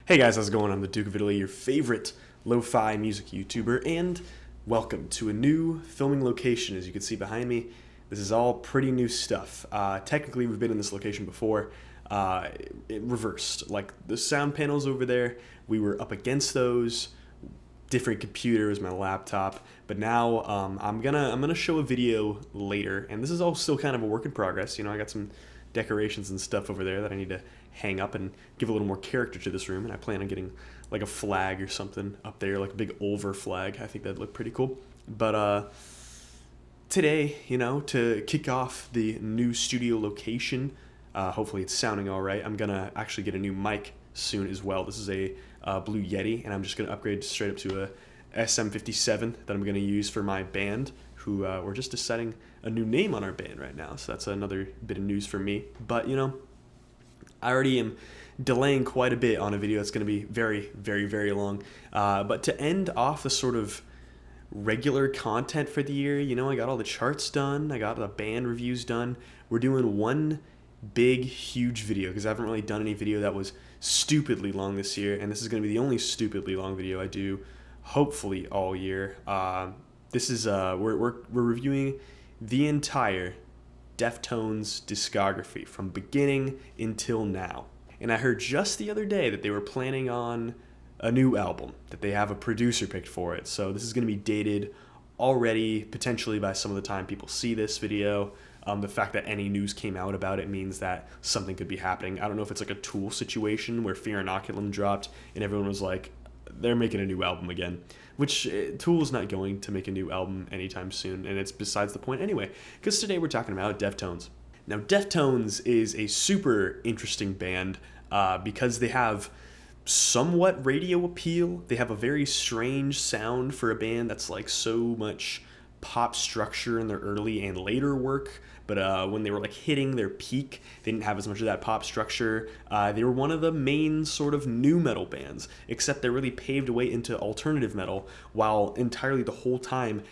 Hey guys, how's it going? I'm the Duke of Italy, your favorite lo-fi music YouTuber, and welcome to a new filming location. As you can see behind me, this is all pretty new stuff. Technically, we've been in this location before, it reversed. Like the sound panels over there, we were up against those, different computers, my laptop, but now I'm gonna show a video later, and this is all still kind of a work in progress. You know, I got some decorations and stuff over there that I need to hang up and give a little more character to this room, and I plan on getting like a flag or something up there, like a big over flag. I think that'd look pretty cool. But today, you know, to kick off the new studio location, hopefully it's sounding all right. I'm gonna actually get a new mic soon as well. This is a Blue Yeti, and I'm just gonna upgrade straight up to a SM57 that I'm gonna use for my band, who we're just deciding a new name on our band right now, so that's another bit of news for me. But you know, I already am delaying quite a bit on a video that's going to be very, very, very long. But to end off the sort of regular content for the year, you know, I got all the charts done, I got the band reviews done. We're doing one big, huge video because I haven't really done any video that was stupidly long this year, and this is going to be the only stupidly long video I do, hopefully all year. This is we're reviewing the entire Deftones discography from beginning until now. And I heard just the other day that they were planning on a new album, that they have a producer picked for it. So this is going to be dated already, potentially by some of the time people see this video. The fact that any news came out about it means that something could be happening. I don't know if it's like a Tool situation where Fear Inoculum dropped and everyone was like, they're making a new album again, which Tool is not going to make a new album anytime soon, and it's besides the point anyway, because today we're talking about Deftones. Now, Deftones is a super interesting band because they have somewhat radio appeal. They have a very strange sound for a band that's like so much pop structure in their early and later work, but when they were like hitting their peak, they didn't have as much of that pop structure. They were one of the main sort of nu metal bands, except they really paved a way into alternative metal while entirely the whole time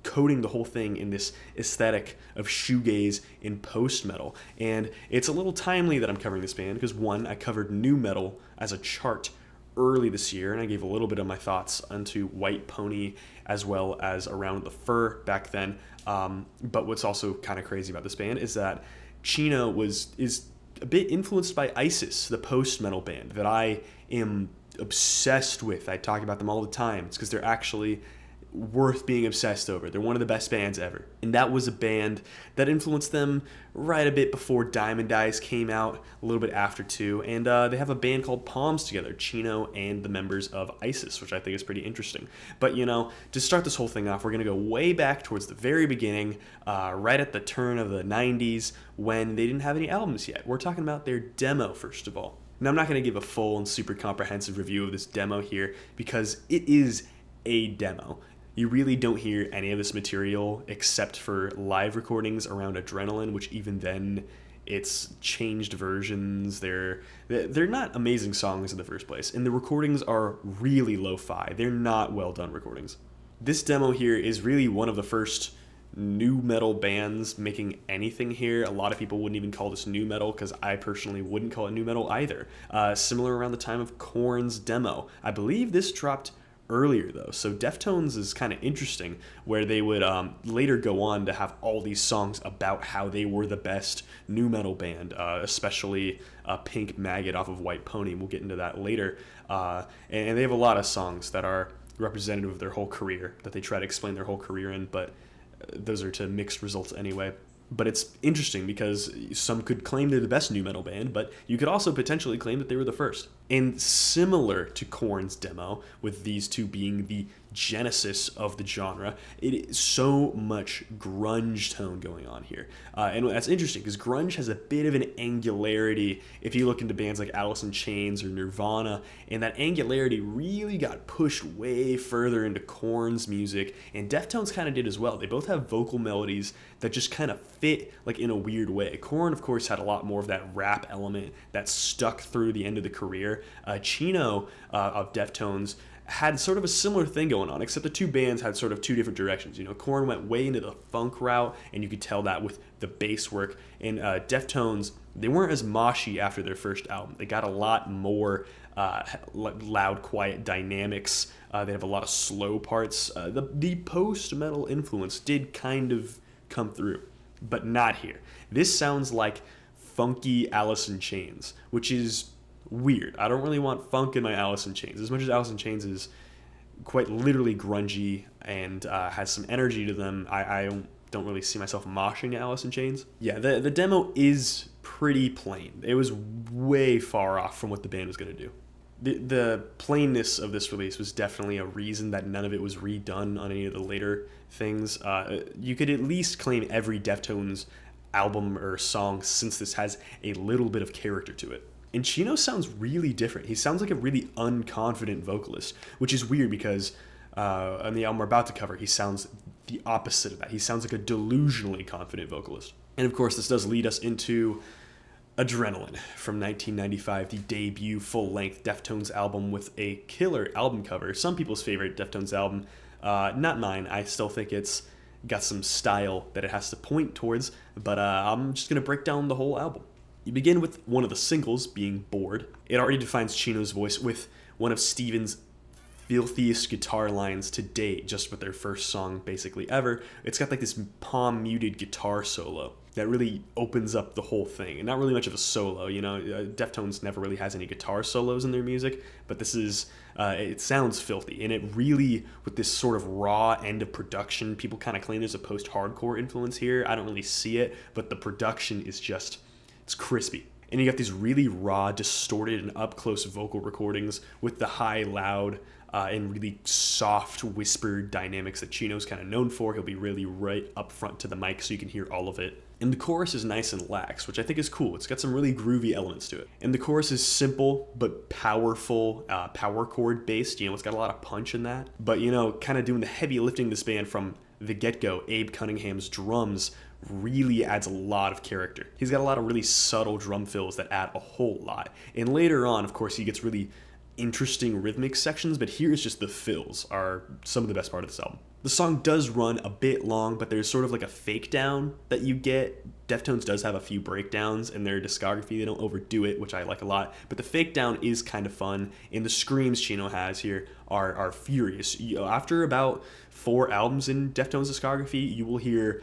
coating the whole thing in this aesthetic of shoegaze and post-metal. And it's a little timely that I'm covering this band because, one, I covered nu metal as a chart early this year, and I gave a little bit of my thoughts onto White Pony as well as Around the Fur back then. But what's also kind of crazy about this band is that Chino is a bit influenced by ISIS, the post-metal band that I am obsessed with. I talk about them all the time. It's because they're actually worth being obsessed over. They're one of the best bands ever. And that was a band that influenced them right a bit before Diamond Eyes came out, a little bit after too. And they have a band called Palms together, Chino and the members of ISIS, which I think is pretty interesting. But you know, to start this whole thing off, we're going to go way back towards the very beginning, right at the turn of the 90s when they didn't have any albums yet. We're talking about their demo, first of all. Now, I'm not going to give a full and super comprehensive review of this demo here because it is a demo. You really don't hear any of this material except for live recordings around Adrenaline, which even then, it's changed versions. They're not amazing songs in the first place, and the recordings are really lo-fi. They're not well done recordings. This demo here is really one of the first nu metal bands making anything here. A lot of people wouldn't even call this nu metal because I personally wouldn't call it nu metal either. Similar around the time of Korn's demo. I believe this dropped earlier though, so Deftones is kind of interesting where they would later go on to have all these songs about how they were the best nu metal band, especially Pink Maggot off of White Pony. We'll get into that later, and they have a lot of songs that are representative of their whole career that they try to explain their whole career in, but those are to mixed results anyway. But it's interesting because some could claim they're the best nu metal band, but you could also potentially claim that they were the first. And similar to Korn's demo, with these two being the genesis of the genre, it is so much grunge tone going on here. And that's interesting because grunge has a bit of an angularity if you look into bands like Alice in Chains or Nirvana, and that angularity really got pushed way further into Korn's music, and Deftones kind of did as well. They both have vocal melodies that just kind of fit like in a weird way. Korn, of course, had a lot more of that rap element that stuck through the end of the career. Chino of Deftones had sort of a similar thing going on, except the two bands had sort of two different directions. You know, Korn went way into the funk route, and you could tell that with the bass work. And Deftones, they weren't as moshy after their first album. They got a lot more loud, quiet dynamics. They have a lot of slow parts. The post-metal influence did kind of come through, but not here. This sounds like funky Alice in Chains, which is weird. I don't really want funk in my Alice in Chains. As much as Alice in Chains is quite literally grungy and has some energy to them, I don't really see myself moshing Alice in Chains. Yeah, the demo is pretty plain. It was way far off from what the band was going to do. The plainness of this release was definitely a reason that none of it was redone on any of the later things. You could at least claim every Deftones album or song since this has a little bit of character to it. And Chino sounds really different. He sounds like a really unconfident vocalist, which is weird because on the album we're about to cover, he sounds the opposite of that. He sounds like a delusionally confident vocalist. And of course, this does lead us into Adrenaline from 1995, the debut full-length Deftones album with a killer album cover. Some people's favorite Deftones album, not mine. I still think it's got some style that it has to point towards, but I'm just going to break down the whole album. You begin with one of the singles being Bored. It already defines Chino's voice with one of Steven's filthiest guitar lines to date, just with their first song basically ever. It's got like this palm muted guitar solo that really opens up the whole thing. And not really much of a solo, you know, Deftones never really has any guitar solos in their music, but this is, it sounds filthy. And it really, with this sort of raw end of production, people kind of claim there's a post-hardcore influence here. I don't really see it, but the production is just, it's crispy. And you got these really raw, distorted, and up-close vocal recordings with the high, loud, and really soft, whispered dynamics that Chino's kind of known for. He'll be really right up front to the mic so you can hear all of it. And the chorus is nice and lax, which I think is cool. It's got some really groovy elements to it. And the chorus is simple but powerful, power chord based. You know, it's got a lot of punch in that. But, you know, kind of doing the heavy lifting this band from the get-go, Abe Cunningham's drums really adds a lot of character. He's got a lot of really subtle drum fills that add a whole lot. And later on, of course, he gets really interesting rhythmic sections, but here's just the fills are some of the best part of this album. The song does run a bit long, but there's sort of like a fake down that you get. Deftones does have a few breakdowns in their discography. They don't overdo it, which I like a lot, but the fake down is kind of fun, and the screams Chino has here are furious. After about 4 albums in Deftones' discography, you will hear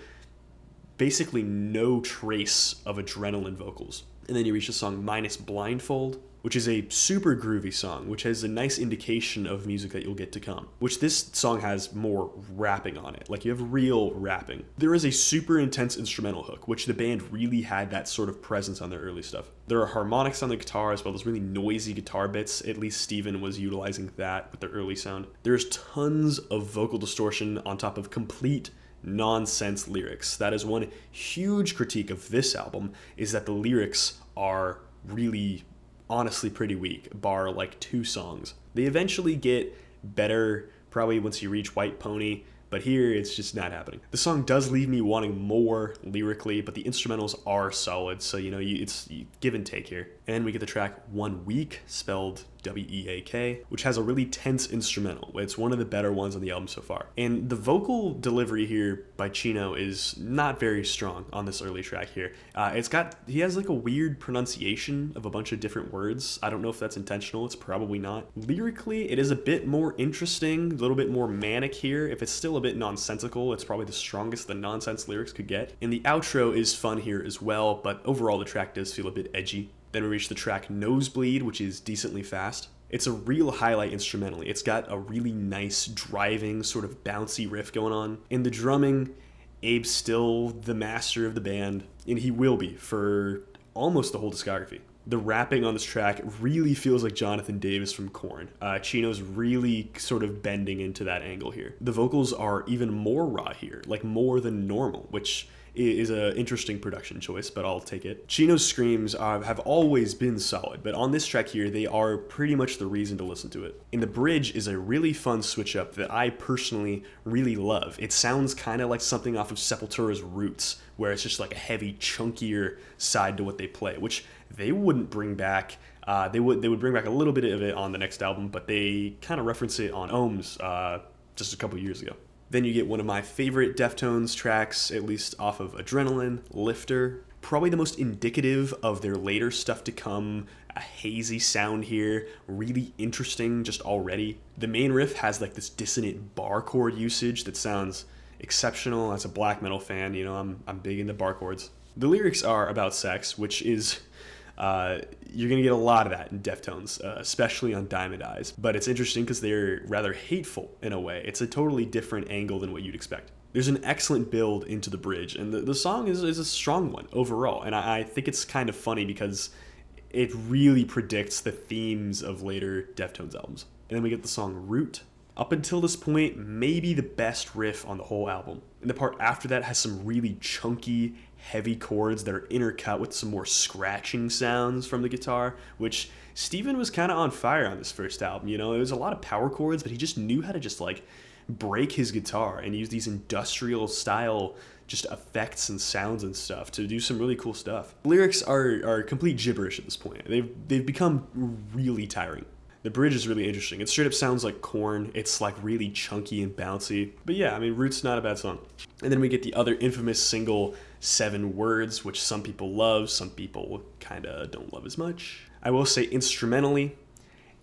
basically no trace of Adrenaline vocals. And then you reach the song Minus Blindfold, which is a super groovy song, which has a nice indication of music that you'll get to come, which this song has more rapping on it. Like, you have real rapping. There is a super intense instrumental hook, which the band really had that sort of presence on their early stuff. There are harmonics on the guitar as well as really noisy guitar bits. At least Steven was utilizing that with their early sound. There's tons of vocal distortion on top of complete nonsense lyrics. That is one huge critique of this album, is that the lyrics are really honestly pretty weak, bar like 2 songs. They eventually get better probably once you reach White Pony, but here it's just not happening. The song does leave me wanting more lyrically, but the instrumentals are solid, so you know, it's give and take here. And then we get the track 1 Week, spelled W-E-A-K, which has a really tense instrumental. It's one of the better ones on the album so far. And the vocal delivery here by Chino is not very strong on this early track here. He has like a weird pronunciation of a bunch of different words. I don't know if that's intentional. It's probably not. Lyrically, it is a bit more interesting, a little bit more manic here. If it's still a bit nonsensical, it's probably the strongest the nonsense lyrics could get. And the outro is fun here as well, but overall the track does feel a bit edgy. Then we reach the track Nosebleed, which is decently fast. It's a real highlight instrumentally. It's got a really nice, driving, sort of bouncy riff going on. In the drumming, Abe's still the master of the band, and he will be for almost the whole discography. The rapping on this track really feels like Jonathan Davis from Korn. Chino's really sort of bending into that angle here. The vocals are even more raw here, like more than normal, which is an interesting production choice, but I'll take it. Chino's screams have always been solid, but on this track here, they are pretty much the reason to listen to it. And the bridge is a really fun switch up that I personally really love. It sounds kind of like something off of Sepultura's Roots, where it's just like a heavy, chunkier side to what they play, which they wouldn't bring back. They would bring back a little bit of it on the next album, but they kind of reference it on Ohms just a couple years ago. Then you get one of my favorite Deftones tracks, at least off of Adrenaline, Lifter. Probably the most indicative of their later stuff to come a hazy sound here, really interesting just already. The main riff has like this dissonant bar chord usage that sounds exceptional. As a black metal fan, you know, I'm big into bar chords. The lyrics are about sex, which is you're going to get a lot of that in Deftones, especially on Diamond Eyes. But it's interesting because they're rather hateful in a way. It's a totally different angle than what you'd expect. There's an excellent build into the bridge, and the song is a strong one overall. And I think it's kind of funny because it really predicts the themes of later Deftones albums. And then we get the song Root. Up until this point, maybe the best riff on the whole album. And the part after that has some really chunky, heavy chords that are intercut with some more scratching sounds from the guitar, which Steven was kind of on fire on this first album. You know, it was a lot of power chords, but he just knew how to just like break his guitar and use these industrial style just effects and sounds and stuff to do some really cool stuff. Lyrics are complete gibberish at this point. They've become really tiring. The bridge is really interesting. It straight up sounds like Korn. It's like really chunky and bouncy. But yeah, I mean, Root's not a bad song. And then we get the other infamous single, 7 Words, which some people love, some people kind of don't love as much. I will say instrumentally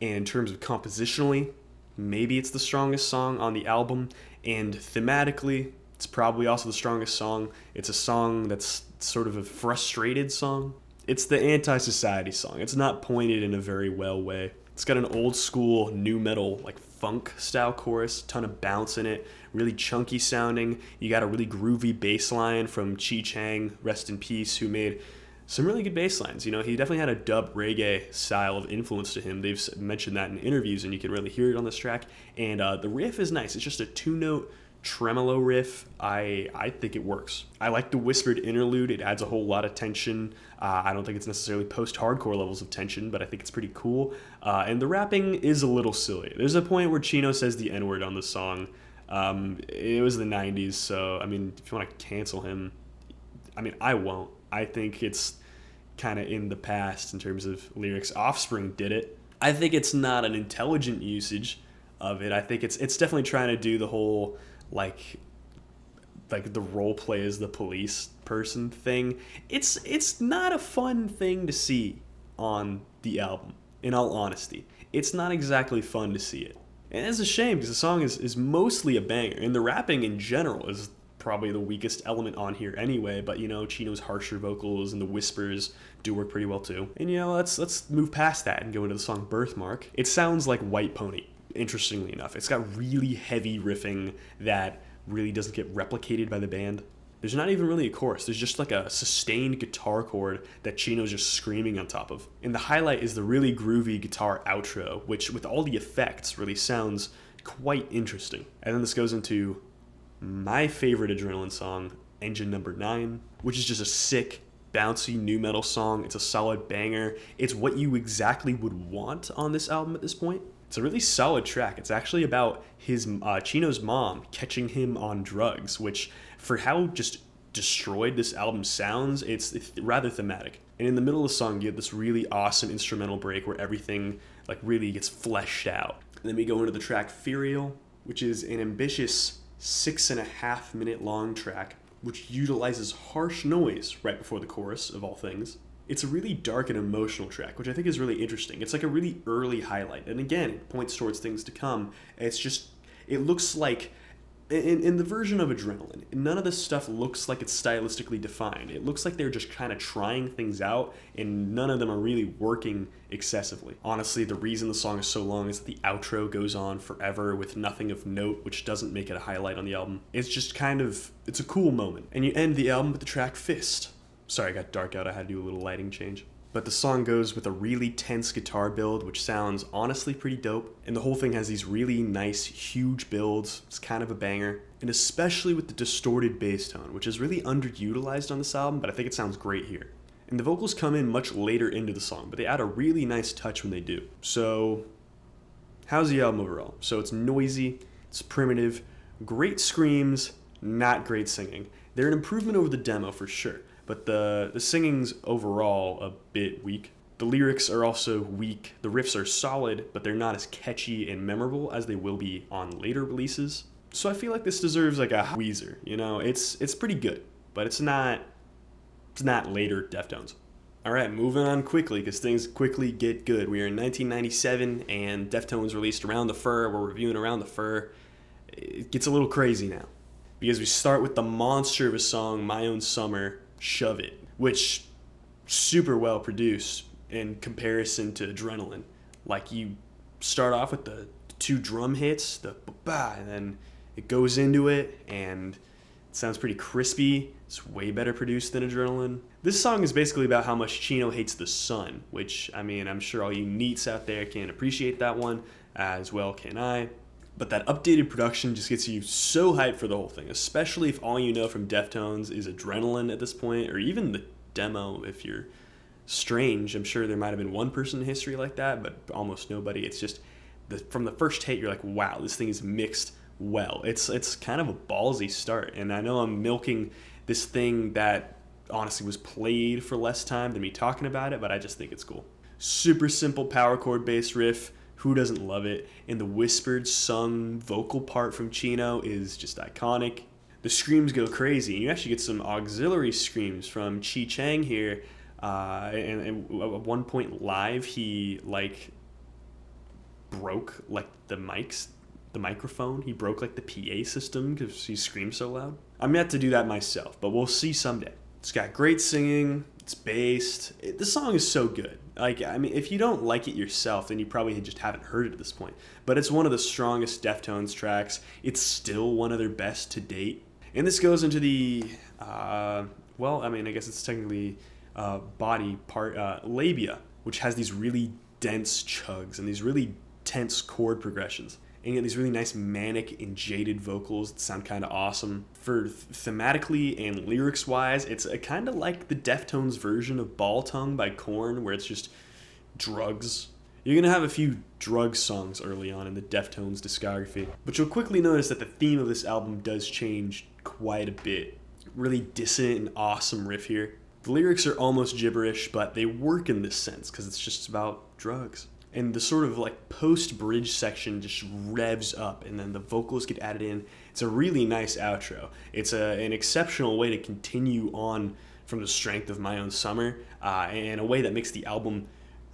and in terms of compositionally, maybe it's the strongest song on the album. And thematically, it's probably also the strongest song. It's a song that's sort of a frustrated song. It's the anti-society song. It's not pointed in a very well way. It's got an old school nu metal like funk style chorus, ton of bounce in it, really chunky sounding. You got a really groovy bass line from Chi Chang, rest in peace, who made some really good bass lines. You know, he definitely had a dub reggae style of influence to him. They've mentioned that in interviews, and you can really hear it on this track. And the riff is nice. It's just a 2-note tremolo riff. I think it works. I like the whispered interlude. It adds a whole lot of tension. I don't think it's necessarily post-hardcore levels of tension, but I think it's pretty cool. And the rapping is a little silly. There's a point where Chino says the N-word on the song. It was the 90s, so, I mean, if you want to cancel him, I mean, I won't. I think it's kind of in the past in terms of lyrics. Offspring did it. I think it's not an intelligent usage of it. I think it's definitely trying to do the whole, like the role play as the police person thing. It's not a fun thing to see on the album, in all honesty. It's not exactly fun to see it. And it's a shame because the song is mostly a banger, and the rapping in general is probably the weakest element on here anyway, but you know, Chino's harsher vocals and the whispers do work pretty well too. And you know, let's move past that and go into the song Birthmark. It sounds like White Pony, interestingly enough. It's got really heavy riffing that really doesn't get replicated by the band. There's not even really a chorus. There's just like a sustained guitar chord that Chino's just screaming on top of. And the highlight is the really groovy guitar outro, which with all the effects really sounds quite interesting. And then this goes into my favorite Adrenaline song, Engine Number 9, which is just a sick, bouncy nu metal song. It's a solid banger. It's what you exactly would want on this album at this point. It's a really solid track. It's actually about his Chino's mom catching him on drugs, which for how just destroyed this album sounds, it's rather thematic. And in the middle of the song, you get this really awesome instrumental break where everything like really gets fleshed out. And then we go into the track Ferial, which is an ambitious 6.5 minute long track, which utilizes harsh noise right before the chorus, of all things. It's a really dark and emotional track, which I think is really interesting. It's like a really early highlight. And again, it points towards things to come. It's just, it looks like, in the version of Adrenaline, none of this stuff looks like it's stylistically defined. It looks like they're just kind of trying things out, and none of them are really working excessively. Honestly, the reason the song is so long is that the outro goes on forever with nothing of note, which doesn't make it a highlight on the album. It's just kind of, it's a cool moment. And you end the album with the track Fist. Sorry, I got dark out. I had to do a little lighting change. But the song goes with a really tense guitar build, which sounds honestly pretty dope. And the whole thing has these really nice, huge builds. It's kind of a banger. And especially with the distorted bass tone, which is really underutilized on this album, but I think it sounds great here. And the vocals come in much later into the song, but they add a really nice touch when they do. So, how's the album overall? So it's noisy, it's primitive, great screams, not great singing. They're an improvement over the demo for sure. But the singing's overall a bit weak. The lyrics are also weak. The riffs are solid, but they're not as catchy and memorable as they will be on later releases. So I feel like this deserves like a Weezer, you know? It's pretty good, but it's not later Deftones. All right, moving on quickly because things quickly get good. We are in 1997 and Deftones released Around the Fur. We're reviewing Around the Fur. It gets a little crazy now because we start with the monster of a song, My Own Summer, Shove It, which super well produced in comparison to Adrenaline. Like, you start off with the two drum hits, the ba-ba, and then it goes into it, and it sounds pretty crispy. It's way better produced than Adrenaline. This song is basically about how much Chino hates the sun, which, I mean, I'm sure all you neats out there can appreciate that one, as well can I. But that updated production just gets you so hyped for the whole thing, especially if all you know from Deftones is Adrenaline at this point, or even the demo if you're Strange. I'm sure there might have been one person in history like that, but almost nobody. It's just, from the first hit, you're like, wow, this thing is mixed well. It's kind of a ballsy start, and I know I'm milking this thing that honestly was played for less time than me talking about it, but I just think it's cool. Super simple power chord bass riff. Who doesn't love it? And the whispered sung vocal part from Chino is just iconic. The screams go crazy, and you actually get some auxiliary screams from Chi Chang here. And at one point live, he broke the microphone. He broke the PA system because he screamed so loud. I'm yet to do that myself, but we'll see someday. It's got great singing. It's based. The song is so good. If you don't like it yourself, then you probably just haven't heard it at this point. But it's one of the strongest Deftones tracks. It's still one of their best to date. And this goes into the, I guess it's technically body part, labia, which has these really dense chugs and these really tense chord progressions. And you get these really nice manic and jaded vocals that sound kind of awesome. For thematically and lyrics-wise, it's kind of like the Deftones version of Ball Tongue by Korn, where it's just drugs. You're going to have a few drug songs early on in the Deftones discography, but you'll quickly notice that the theme of this album does change quite a bit. Really dissonant and awesome riff here. The lyrics are almost gibberish, but they work in this sense because it's just about drugs. And the sort of post-bridge section just revs up, and then the vocals get added in. It's a really nice outro. It's an exceptional way to continue on from the strength of My Own Summer, in a way that makes the album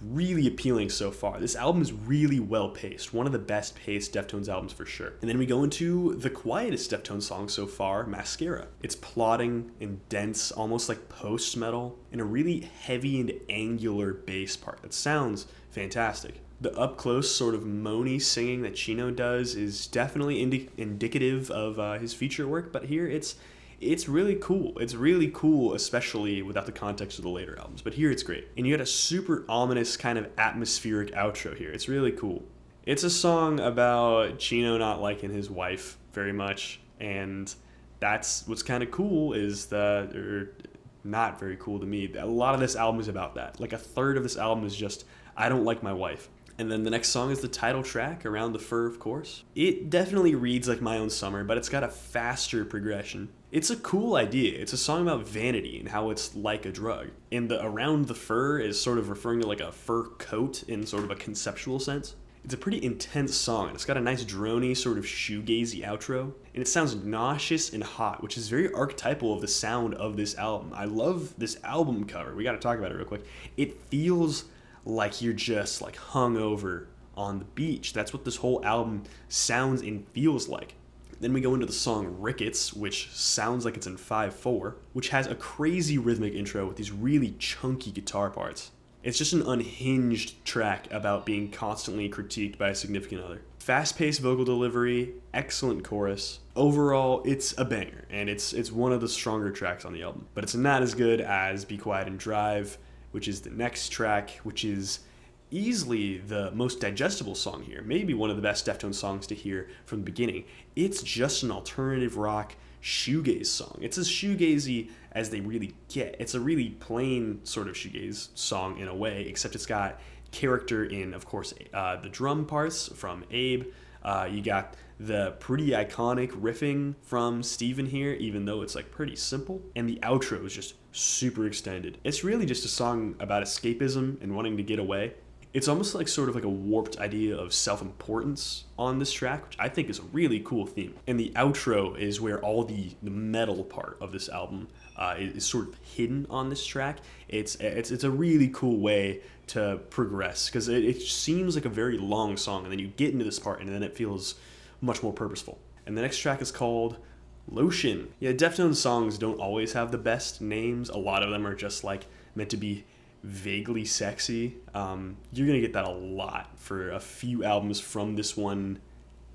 really appealing so far. This album is really well paced, one of the best paced Deftones albums for sure. And then we go into the quietest Deftones song so far, Mascara. It's plodding and dense, almost like post-metal, and a really heavy and angular bass part that sounds fantastic. The up-close sort of moany singing that Chino does is definitely indicative of his future work, but here it's really cool. It's really cool, especially without the context of the later albums. But here it's great. And you got a super ominous kind of atmospheric outro here. It's really cool. It's a song about Chino not liking his wife very much. And that's what's kind of cool not very cool to me. A lot of this album is about that. A third of this album is just, I don't like my wife. And then the next song is the title track, Around the Fur, of course. It definitely reads like My Own Summer, but it's got a faster progression. It's a cool idea. It's a song about vanity and how it's like a drug. And the Around the Fur is sort of referring to a fur coat in sort of a conceptual sense. It's a pretty intense song, and it's got a nice droney sort of shoegazy outro. And it sounds nauseous and hot, which is very archetypal of the sound of this album. I love this album cover. We got to talk about it real quick. It feels like you're just hungover on the beach. That's what this whole album sounds and feels like. Then we go into the song Rickets, which sounds like it's in 5/4, which has a crazy rhythmic intro with these really chunky guitar parts. It's just an unhinged track about being constantly critiqued by a significant other. Fast-paced vocal delivery, excellent chorus. Overall, it's a banger, and it's one of the stronger tracks on the album. But it's not as good as Be Quiet and Drive, which is the next track, which is easily the most digestible song here. Maybe one of the best Deftones songs to hear from the beginning. It's just an alternative rock shoegaze song. It's as shoegazy as they really get. It's a really plain sort of shoegaze song in a way, except it's got character in, of course, the drum parts from Abe. You got the pretty iconic riffing from Steven here, even though it's pretty simple. And the outro is just super extended. It's really just a song about escapism and wanting to get away. It's almost like sort of like a warped idea of self-importance on this track, which I think is a really cool theme. And the outro is where all the metal part of this album is sort of hidden on this track. It's a really cool way to progress, because it seems like a very long song, and then you get into this part, and then it feels much more purposeful. And the next track is called Lotion. Yeah, Deftones songs don't always have the best names. A lot of them are just like meant to be vaguely sexy. You're gonna get that a lot for a few albums from this one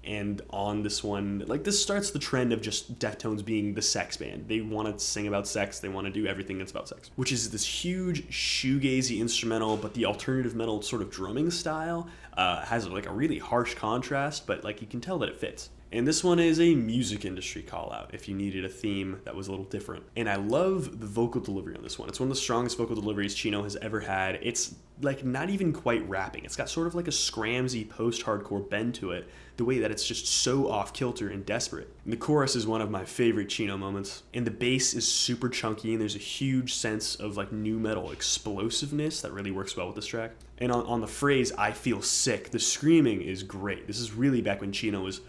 and on this one. Like, this starts the trend of just Deftones being the sex band. They want to sing about sex, they want to do everything that's about sex, which is this huge shoegazy instrumental, but the alternative metal sort of drumming style has like a really harsh contrast, but like you can tell that it fits. And this one is a music industry call out if you needed a theme that was a little different. And I love the vocal delivery on this one. It's one of the strongest vocal deliveries Chino has ever had. It's like not even quite rapping. It's got sort of like a scramsy post-hardcore bend to it, the way that it's just so off-kilter and desperate. And the chorus is one of my favorite Chino moments. And the bass is super chunky, and there's a huge sense of like nu metal explosiveness that really works well with this track. And on the phrase, "I feel sick," the screaming is great. This is really back when Chino was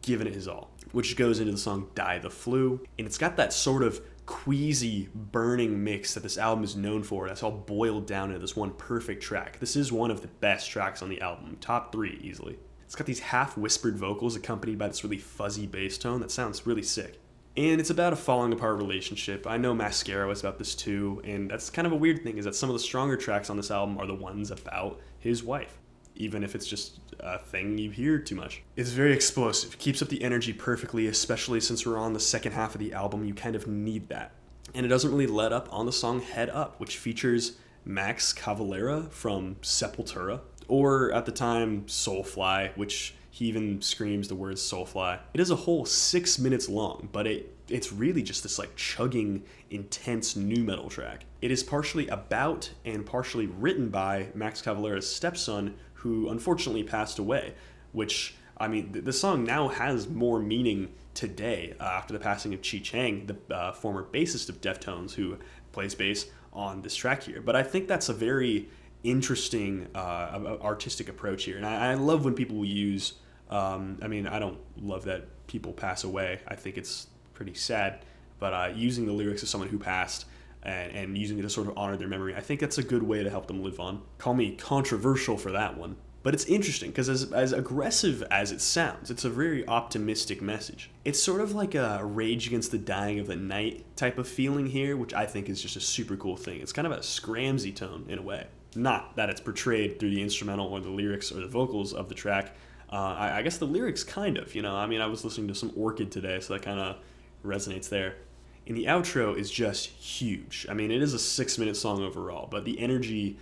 giving it his all, which goes into the song Die the Flu. And it's got that sort of queasy, burning mix that this album is known for. That's all boiled down into this one perfect track. This is one of the best tracks on the album, top 3 easily. It's got these half-whispered vocals accompanied by this really fuzzy bass tone that sounds really sick. And it's about a falling apart relationship. I know Mascara was about this too, and that's kind of a weird thing, is that some of the stronger tracks on this album are the ones about his wife, even if it's just a thing you hear too much. It's very explosive, keeps up the energy perfectly, especially since we're on the second half of the album. You kind of need that. And it doesn't really let up on the song Head Up, which features Max Cavalera from Sepultura, or at the time Soulfly, which he even screams the words Soulfly. It is a whole 6 minutes long, but it's really just this like chugging, intense nu metal track. It is partially about and partially written by Max Cavalera's stepson, who unfortunately passed away, which, I mean, the song now has more meaning today after the passing of Chi Chang, the former bassist of Deftones, who plays bass on this track here. But I think that's a very interesting artistic approach here, and I love when people use, I mean, I don't love that people pass away. I think it's pretty sad, but using the lyrics of someone who passed and using it to sort of honor their memory, I think that's a good way to help them live on. Call me controversial for that one, but it's interesting because as aggressive as it sounds, it's a very optimistic message. It's sort of like a Rage Against the Dying of the Night type of feeling here, which I think is just a super cool thing. It's kind of a scramsy tone in a way. Not that it's portrayed through the instrumental or the lyrics or the vocals of the track. I guess the lyrics kind of, I mean, I was listening to some Orchid today, so that kind of resonates there. And the outro is just huge. I mean, it is a 6-minute song overall, but the energy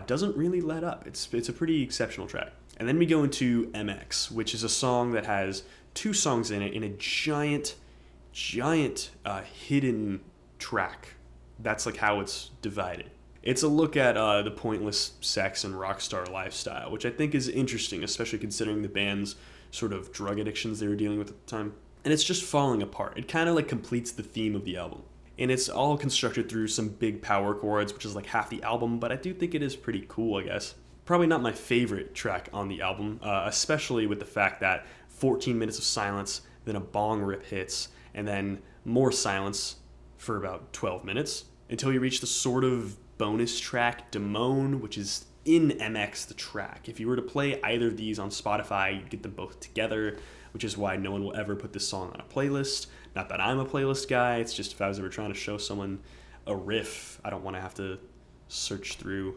doesn't really let up. It's a pretty exceptional track. And then we go into MX, which is a song that has 2 songs in it in a giant hidden track. That's like how it's divided. It's a look at the pointless sex and rock star lifestyle, which I think is interesting, especially considering the band's sort of drug addictions they were dealing with at the time. And it's just falling apart. It kind of like completes the theme of the album. And it's all constructed through some big power chords, which is like half the album, but I do think it is pretty cool, I guess. Probably not my favorite track on the album, especially with the fact that 14 minutes of silence, then a bong rip hits, and then more silence for about 12 minutes, until you reach the sort of bonus track, Damone, which is in MX, the track. If you were to play either of these on Spotify, you'd get them both together, which is why no one will ever put this song on a playlist. Not that I'm a playlist guy, it's just if I was ever trying to show someone a riff, I don't want to have to search through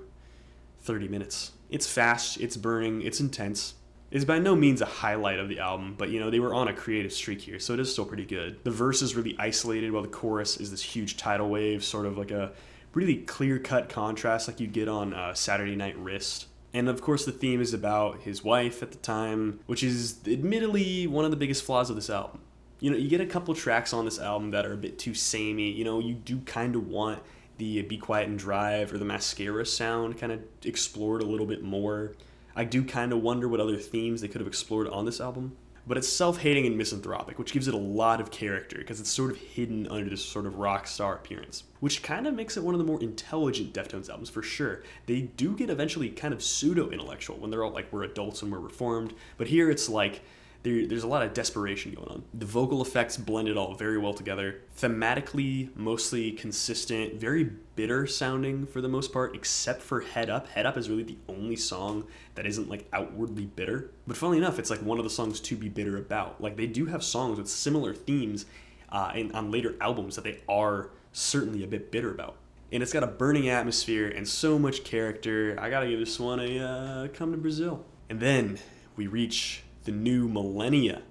30 minutes. It's fast, it's burning, it's intense. It's by no means a highlight of the album, but they were on a creative streak here, so it is still pretty good. The verse is really isolated, while the chorus is this huge tidal wave, sort of like a really clear-cut contrast like you get on Saturday Night Wrist. And of course the theme is about his wife at the time, which is admittedly one of the biggest flaws of this album. You get a couple tracks on this album that are a bit too samey. You do kind of want the Be Quiet and Drive or the Mascara sound kind of explored a little bit more. I do kind of wonder what other themes they could have explored on this album. but it's self-hating and misanthropic, which gives it a lot of character because it's sort of hidden under this sort of rock star appearance, which kind of makes it one of the more intelligent Deftones albums for sure. They do get eventually kind of pseudo-intellectual when they're all like, we're adults and we're reformed, but here it's like there's a lot of desperation going on. The vocal effects blend it all very well together. Thematically, mostly consistent, very bitter sounding for the most part, except for Head Up. Head Up is really the only song that isn't like outwardly bitter. But funnily enough, it's like one of the songs to be bitter about. Like they do have songs with similar themes on later albums that they are certainly a bit bitter about. And it's got a burning atmosphere and so much character. I gotta give this one a Come to Brazil. And then we reach the new millennia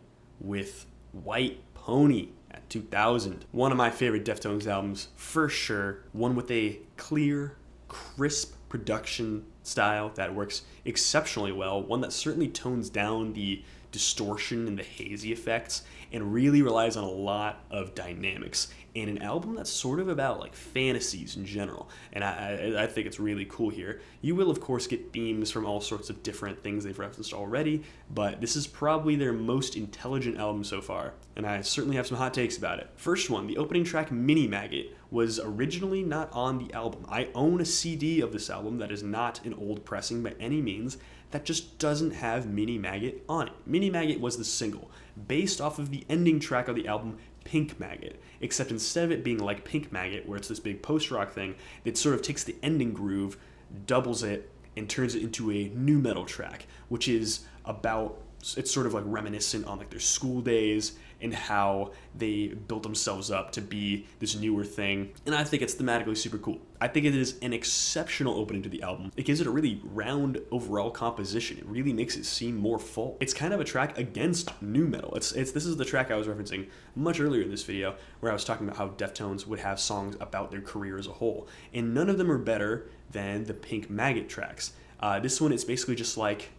with White Pony at 2000. One of my favorite Deftones albums for sure. One with a clear, crisp production style that works exceptionally well. One that certainly tones down the distortion and the hazy effects and really relies on a lot of dynamics. And an album that's sort of about like fantasies in general. And I think it's really cool here. You will of course get themes from all sorts of different things they've referenced already, but this is probably their most intelligent album so far. And I certainly have some hot takes about it. First one, the opening track Mini Maggot was originally not on the album. I own a CD of this album that is not an old pressing by any means, that just doesn't have Mini Maggot on it. Mini Maggot was the single, based off of the ending track of the album, Pink Maggot, except instead of it being like Pink Maggot, where it's this big post-rock thing, it sort of takes the ending groove, doubles it, and turns it into a nu metal track, which is about, it's sort of like reminiscent on like their school days and how they built themselves up to be this newer thing. And I think it's thematically super cool. I think it is an exceptional opening to the album. It gives it a really round overall composition. It really makes it seem more full. It's kind of a track against nu metal. This is the track I was referencing much earlier in this video, where I was talking about how Deftones would have songs about their career as a whole. And none of them are better than the Pink Maggot tracks. This one is basically just like,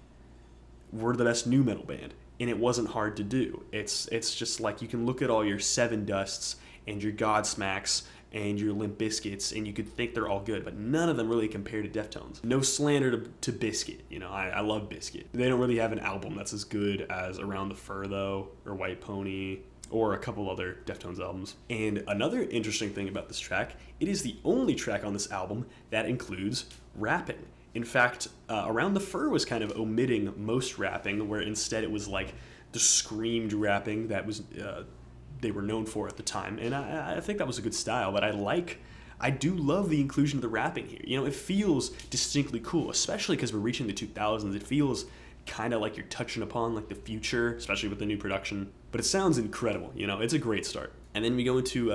we're the best nu metal band. And it wasn't hard to do. It's just like you can look at all your Seven Dusts and your Godsmacks and your Limp Bizkits, and you could think they're all good, but none of them really compare to Deftones. No slander to Bizkit. You know, I love Bizkit. They don't really have an album that's as good as Around the Fur, though, or White Pony, or a couple other Deftones albums. And another interesting thing about this track, it is the only track on this album that includes rapping. In fact, Around the Fur was kind of omitting most rapping, where instead it was like the screamed rapping that was they were known for at the time. And I think that was a good style, but I do love the inclusion of the rapping here. You know, it feels distinctly cool, especially because we're reaching the 2000s. It feels kind of like you're touching upon like the future, especially with the new production. But it sounds incredible, you know, it's a great start. And then we go into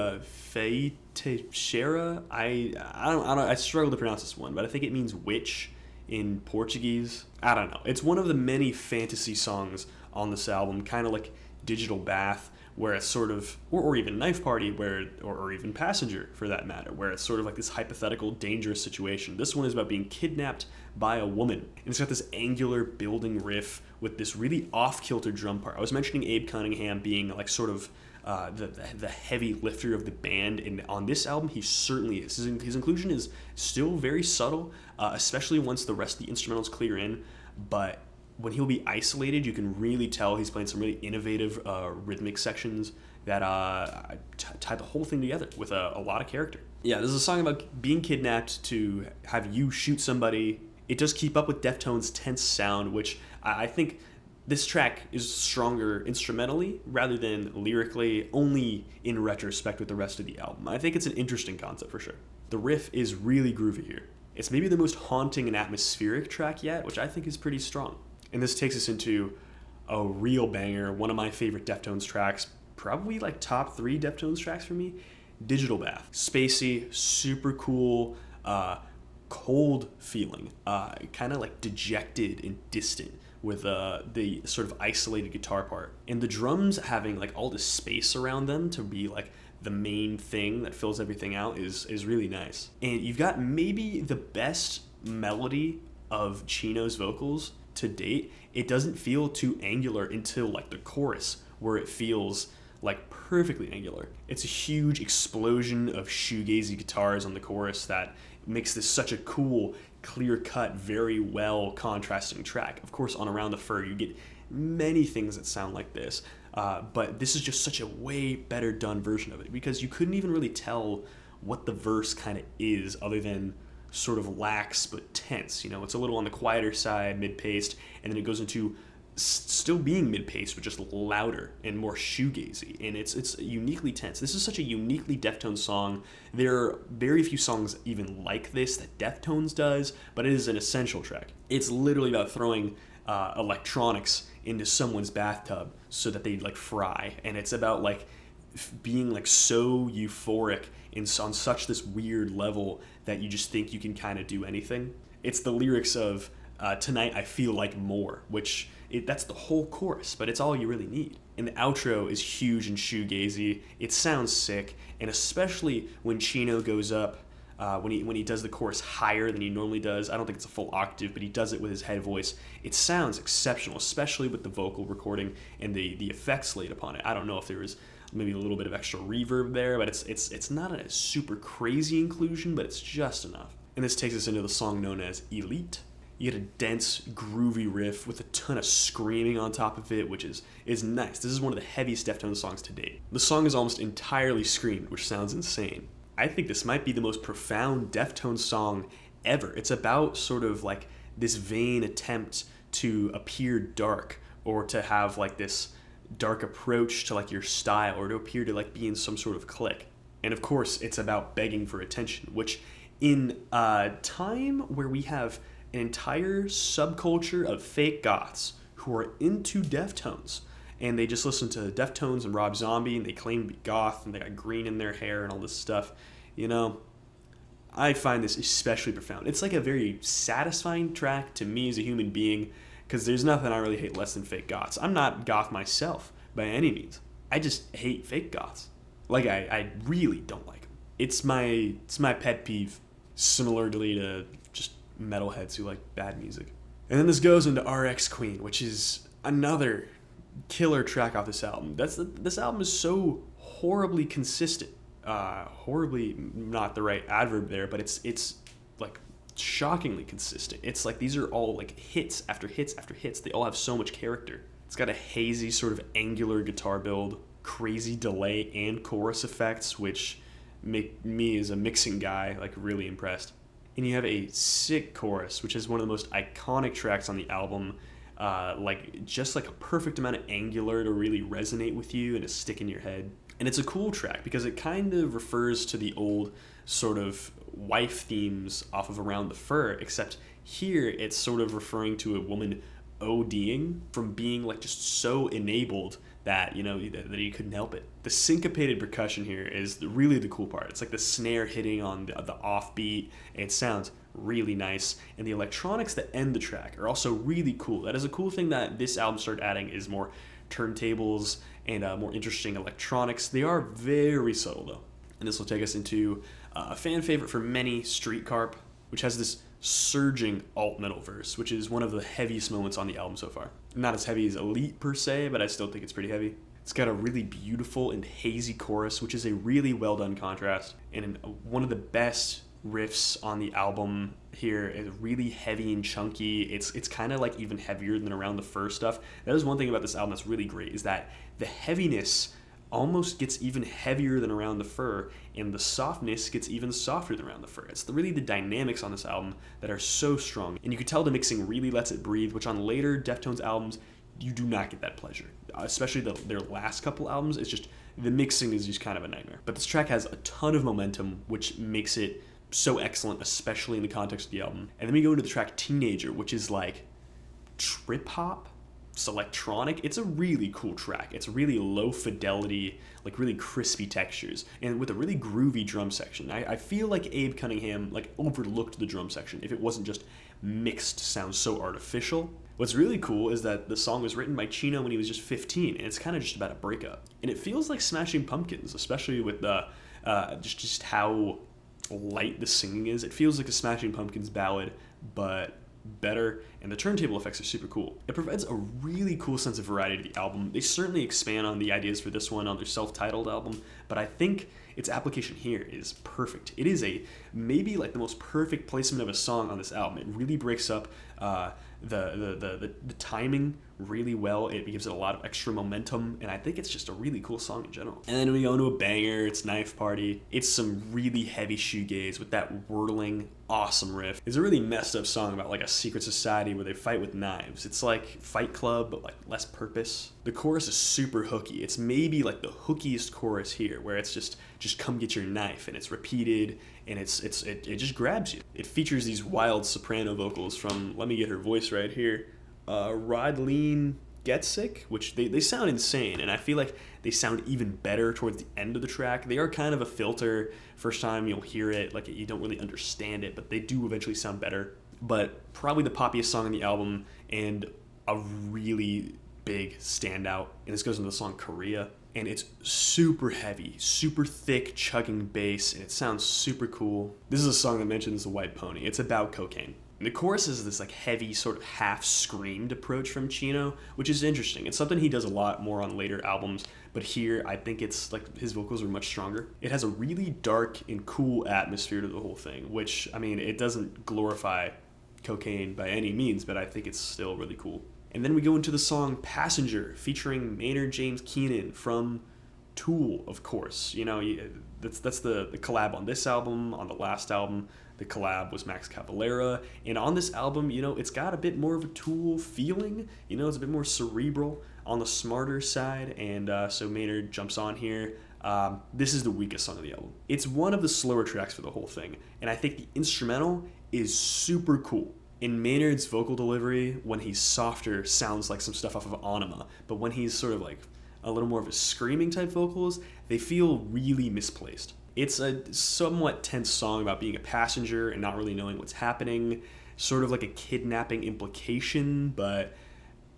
Feiticeira. I struggle to pronounce this one, but I think it means witch in Portuguese. I don't know. It's one of the many fantasy songs on this album, kind of like Digital Bath, where it's sort of, or even Knife Party, or even Passenger for that matter, where it's sort of like this hypothetical dangerous situation. This one is about being kidnapped by a woman. And it's got this angular building riff with this really off-kilter drum part. I was mentioning Abe Cunningham being like sort of the heavy lifter of the band, and on this album he certainly is. His inclusion is still very subtle, especially once the rest of the instrumentals clear in, but when he'll be isolated, you can really tell he's playing some really innovative rhythmic sections that tie the whole thing together with a lot of character. Yeah, this is a song about being kidnapped to have you shoot somebody. It does keep up with Deftones' tense sound, which I think this track is stronger instrumentally rather than lyrically, only in retrospect with the rest of the album. I think it's an interesting concept for sure. The riff is really groovy here. It's maybe the most haunting and atmospheric track yet, which I think is pretty strong. And this takes us into a real banger, one of my favorite Deftones tracks, probably like top 3 Deftones tracks for me, Digital Bath. Spacey, super cool, cold feeling, kind of like dejected and distant, with the sort of isolated guitar part. And the drums having like all this space around them to be like the main thing that fills everything out is really nice. And you've got maybe the best melody of Chino's vocals to date. It doesn't feel too angular until like the chorus, where it feels like perfectly angular. It's a huge explosion of shoegazy guitars on the chorus that makes this such a cool, clear-cut, very well contrasting track. Of course, on Around the Fur, you get many things that sound like this, but this is just such a way better done version of it, because you couldn't even really tell what the verse kind of is other than sort of lax but tense. It's a little on the quieter side, mid-paced, and then it goes into still being mid-paced but just louder and more shoegazy, and it's uniquely tense. This is such a uniquely Deftones song. There are very few songs even like this that Deftones does, but it is an essential track. It's literally about throwing electronics into someone's bathtub so that they like fry, and it's about like being like so euphoric on such this weird level that you just think you can kind of do anything. It's the lyrics of tonight I feel like more, which that's the whole chorus, but it's all you really need. And the outro is huge and shoegazy. It sounds sick, and especially when Chino goes up, when he does the chorus higher than he normally does. I don't think it's a full octave, but he does it with his head voice. It sounds exceptional, especially with the vocal recording and the effects laid upon it. I don't know if there was maybe a little bit of extra reverb there, but it's not a super crazy inclusion, but it's just enough. And this takes us into the song known as Elite. You get a dense, groovy riff with a ton of screaming on top of it, which is nice. This is one of the heaviest Deftones songs to date. The song is almost entirely screamed, which sounds insane. I think this might be the most profound Deftones song ever. It's about sort of like this vain attempt to appear dark, or to have like this dark approach to like your style, or to appear to like be in some sort of clique. And of course, it's about begging for attention, which in a time where we have an entire subculture of fake goths who are into Deftones, and they just listen to Deftones and Rob Zombie, and they claim to be goth, and they got green in their hair and all this stuff. I find this especially profound. It's like a very satisfying track to me as a human being, because there's nothing I really hate less than fake goths. I'm not goth myself by any means. I just hate fake goths. Like, I really don't like them. It's my pet peeve, similarly to just metalheads who like bad music. And then this goes into RX Queen, which is another killer track off this album. This album is so horribly consistent. Horribly, not the right adverb there, but it's like shockingly consistent. It's like these are all like hits after hits after hits. They all have so much character. It's got a hazy sort of angular guitar build, crazy delay and chorus effects, which make me as a mixing guy like really impressed. And you have a sick chorus, which is one of the most iconic tracks on the album. Just like a perfect amount of angular to really resonate with you and to stick in your head. And it's a cool track because it kind of refers to the old sort of wife themes off of Around the Fur, except here it's sort of referring to a woman ODing from being like just so enabled that that you couldn't help it. The syncopated percussion here is really the cool part. It's like the snare hitting on the offbeat, and it sounds really nice. And the electronics that end the track are also really cool. That is a cool thing that this album started adding, is more turntables and more interesting electronics. They are very subtle though. And this will take us into a fan favorite for many, Street Carp, which has this surging alt metal verse, which is one of the heaviest moments on the album so far. Not as heavy as Elite per se, but I still think it's pretty heavy. It's got a really beautiful and hazy chorus, which is a really well done contrast, and one of the best riffs on the album here is really heavy and chunky. It's kind of like even heavier than Around the Fur stuff. That is one thing about this album that's really great, is that the heaviness almost gets even heavier than Around the Fur, and the softness gets even softer than Around the Fur. It's really the dynamics on this album that are so strong, and you can tell the mixing really lets it breathe, which on later Deftones albums you do not get that pleasure. Especially their last couple albums, it's just the mixing is just kind of a nightmare. But this track has a ton of momentum, which makes it so excellent, especially in the context of the album. And then we go into the track Teenager, which is like trip hop. It's electronic. It's a really cool track. It's really low fidelity, like really crispy textures, and with a really groovy drum section. I feel like Abe Cunningham like overlooked the drum section if it wasn't just mixed to sound so artificial. What's really cool is that the song was written by Chino when he was just 15, and it's kind of just about a breakup. And it feels like Smashing Pumpkins, especially with the just how light the singing is. It feels like a Smashing Pumpkins ballad, but better and the turntable effects are super cool. It provides a really cool sense of variety to the album. They certainly expand on the ideas for this one on their self-titled album, but I think its application here is perfect. It is maybe like the most perfect placement of a song on this album. It really breaks up the timing really well. It gives it a lot of extra momentum, and I think it's just a really cool song in general. And then we go into a banger. It's Knife Party. It's some really heavy shoegaze with that whirling, awesome riff. It's a really messed up song about like a secret society where they fight with knives. It's like Fight Club, but like less purpose. The chorus is super hooky. It's maybe like the hookiest chorus here, where it's just come get your knife, and it's repeated, and it just grabs you. It features these wild soprano vocals from, let me get her voice right here, Rodleen Getsick, which they sound insane, and I feel like they sound even better towards the end of the track. They are kind of a filter. First time you'll hear it, like you don't really understand it, but they do eventually sound better. But probably the poppiest song on the album, and a really big standout, and this goes into the song Korea, and it's super heavy, super thick, chugging bass, and it sounds super cool. This is a song that mentions the white pony. It's about cocaine. And the chorus is this like heavy, sort of half-screamed approach from Chino, which is interesting. It's something he does a lot more on later albums, but here I think it's like his vocals are much stronger. It has a really dark and cool atmosphere to the whole thing, which, I mean, it doesn't glorify cocaine by any means, but I think it's still really cool. And then we go into the song Passenger, featuring Maynard James Keenan from Tool, of course. You know, that's the collab on this album. On the last album, the collab was Max Cavalera. And on this album, you know, it's got a bit more of a Tool feeling. You know, it's a bit more cerebral on the smarter side. And so Maynard jumps on here. This is the weakest song of the album. It's one of the slower tracks for the whole thing. And I think the instrumental is super cool. In Maynard's vocal delivery, when he's softer, sounds like some stuff off of Anima. But when he's sort of like a little more of a screaming type vocals, they feel really misplaced. It's a somewhat tense song about being a passenger and not really knowing what's happening. Sort of like a kidnapping implication, but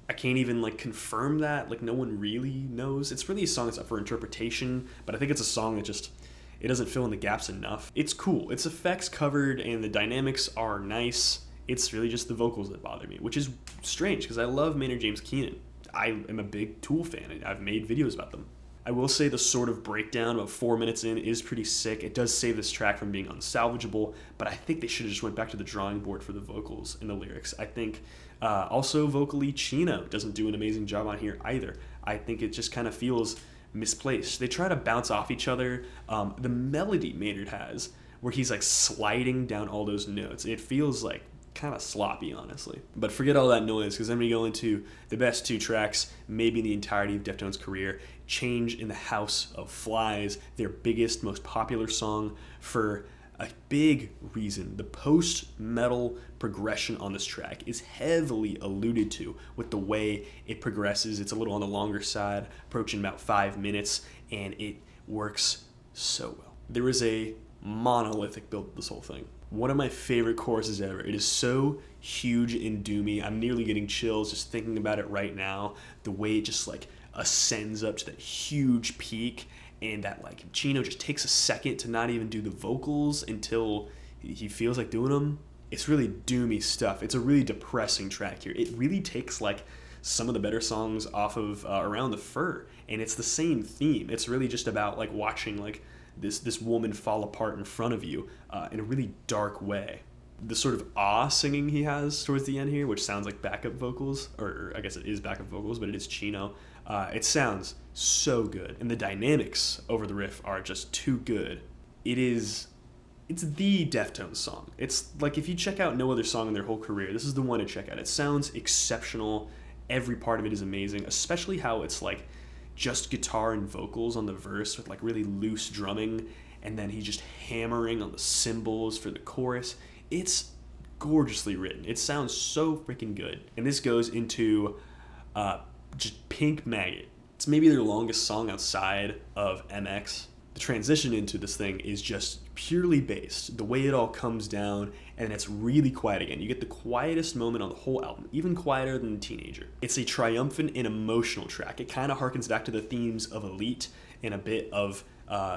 I can't even like confirm that. Like no one really knows. It's really a song that's up for interpretation, but I think it's a song that just, it doesn't fill in the gaps enough. It's cool. Its effects covered and the dynamics are nice. It's really just the vocals that bother me, which is strange because I love Maynard James Keenan. I am a big Tool fan, and I've made videos about them. I will say the sort of breakdown about 4 minutes in is pretty sick. It does save this track from being unsalvageable, but I think they should have just went back to the drawing board for the vocals and the lyrics. I think also vocally, Chino doesn't do an amazing job on here either. I think it just kind of feels misplaced. They try to bounce off each other. The melody Maynard has, where he's like sliding down all those notes, it feels like kind of sloppy, honestly. But forget all that noise, because then we go into the best two tracks, maybe in the entirety of Deftones' career. Change in the House of Flies, their biggest, most popular song for a big reason. The post-metal progression on this track is heavily alluded to with the way it progresses. It's a little on the longer side, approaching about 5 minutes, and it works so well. There is a monolithic build to this whole thing. One of my favorite choruses ever. It is so huge and doomy. I'm nearly getting chills just thinking about it right now. The way it just like ascends up to that huge peak, and that like Chino just takes a second to not even do the vocals until he feels like doing them. It's really doomy stuff. It's a really depressing track here. It really takes like some of the better songs off of Around the Fur, and it's the same theme. It's really just about like watching like this woman fall apart in front of you in a really dark way. The sort of awe singing he has towards the end here, which sounds like backup vocals, or I guess it is backup vocals, but it is Chino. It sounds so good, and the dynamics over the riff are just too good. It's the Deftones song. It's like if you check out no other song in their whole career, this is the one to check out. It sounds exceptional. Every part of it is amazing, especially how it's like just guitar and vocals on the verse with like really loose drumming, and then he's just hammering on the cymbals for the chorus. It's gorgeously written. It sounds so freaking good. And this goes into just Pink Maggot. It's maybe their longest song outside of MX. The transition into this thing is just purely based. The way it all comes down, and it's really quiet again. You get the quietest moment on the whole album, even quieter than Teenager. It's a triumphant and emotional track. It kind of harkens back to the themes of Elite and a bit of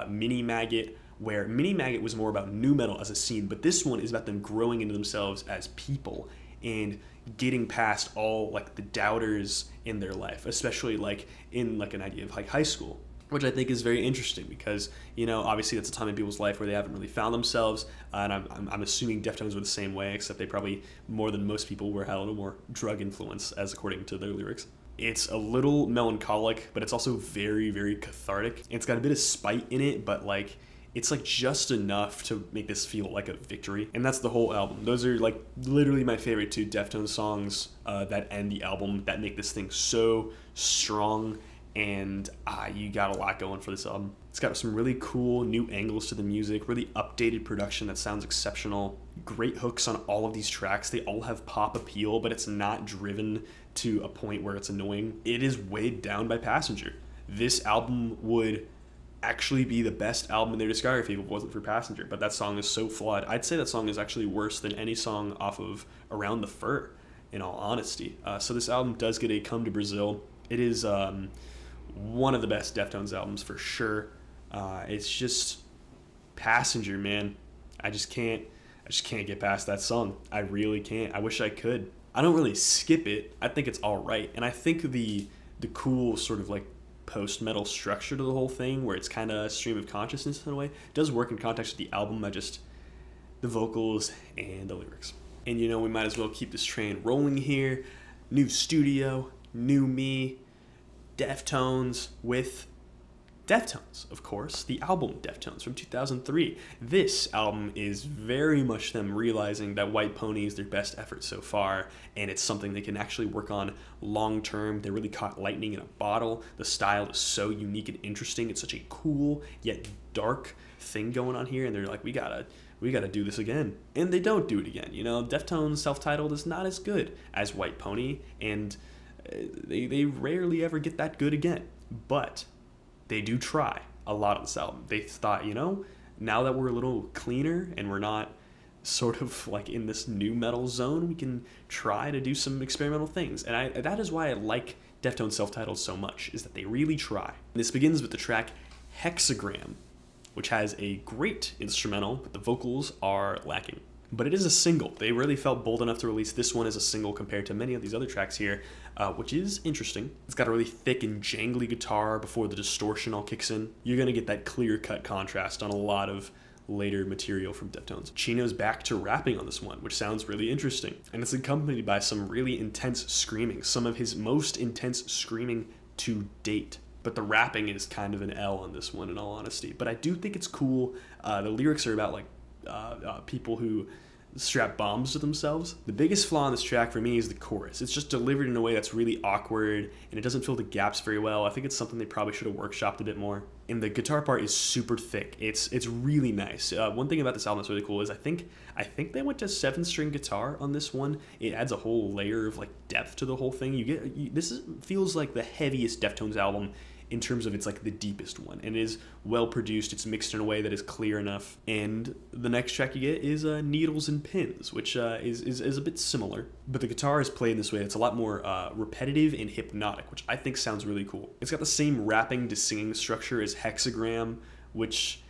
Mini Maggot, where Mini Maggot was more about nu metal as a scene, but this one is about them growing into themselves as people and getting past all like the doubters in their life, especially like in like an idea of like high school, which I think is very interesting because, you know, obviously that's a time in people's life where they haven't really found themselves, and I'm assuming Deftones were the same way, except they probably, more than most people, had a little more drug influence, as according to their lyrics. It's a little melancholic, but it's also very, very cathartic. It's got a bit of spite in it, but like it's like just enough to make this feel like a victory. And that's the whole album. Those are like literally my favorite two Deftones songs that end the album, that make this thing so strong. And you got a lot going for this album. It's got some really cool new angles to the music, really updated production that sounds exceptional, great hooks on all of these tracks. They all have pop appeal, but it's not driven to a point where it's annoying. It is weighed down by Passenger. This album would actually be the best album in their discography if it wasn't for Passenger, but that song is so flawed. I'd say that song is actually worse than any song off of Around the Fur, in all honesty. So this album does get a Come to Brazil. It is one of the best Deftones albums for sure. It's just Passenger, man. I just can't get past that song. I really can't. I wish I could. I don't really skip it. I think it's all right, and I think the cool sort of like post-metal structure to the whole thing, where it's kind of a stream of consciousness in a way, does work in context with the album. The vocals and the lyrics. And you know, we might as well keep this train rolling here. New studio, new me, Deftones with Deftones, of course, the album Deftones from 2003. This album is very much them realizing that White Pony is their best effort so far, and it's something they can actually work on long term. They really caught lightning in a bottle. The style is so unique and interesting. It's such a cool yet dark thing going on here, and they're like, we gotta do this again. And they don't do it again. You know, Deftones self-titled is not as good as White Pony, and they rarely ever get that good again. But they do try a lot on this album. They thought, you know, now that we're a little cleaner and we're not sort of like in this new metal zone, we can try to do some experimental things. And that is why I like Deftones self-titled so much, is that they really try. And this begins with the track Hexagram, which has a great instrumental, but the vocals are lacking. But it is a single. They really felt bold enough to release this one as a single compared to many of these other tracks here, which is interesting. It's got a really thick and jangly guitar before the distortion all kicks in. You're going to get that clear-cut contrast on a lot of later material from Deftones. Chino's back to rapping on this one, which sounds really interesting. And it's accompanied by some really intense screaming, some of his most intense screaming to date. But the rapping is kind of an L on this one, in all honesty. But I do think it's cool. The lyrics are about like people who strap bombs to themselves. The biggest flaw in this track for me is the chorus. It's just delivered in a way that's really awkward, and it doesn't fill the gaps very well. I think it's something they probably should have workshopped a bit more. And the guitar part is super thick. It's really nice. One thing about this album that's really cool is I think they went to 7-string guitar on this one. It adds a whole layer of like depth to the whole thing. Feels like the heaviest Deftones album in terms of it's like the deepest one, and it is well produced. It's mixed in a way that is clear enough. And the next track you get is Needles and Pins, which is a bit similar, but the guitar is played in this way that's a lot more repetitive and hypnotic, which I think sounds really cool. It's got the same rapping to singing structure as Hexagram, which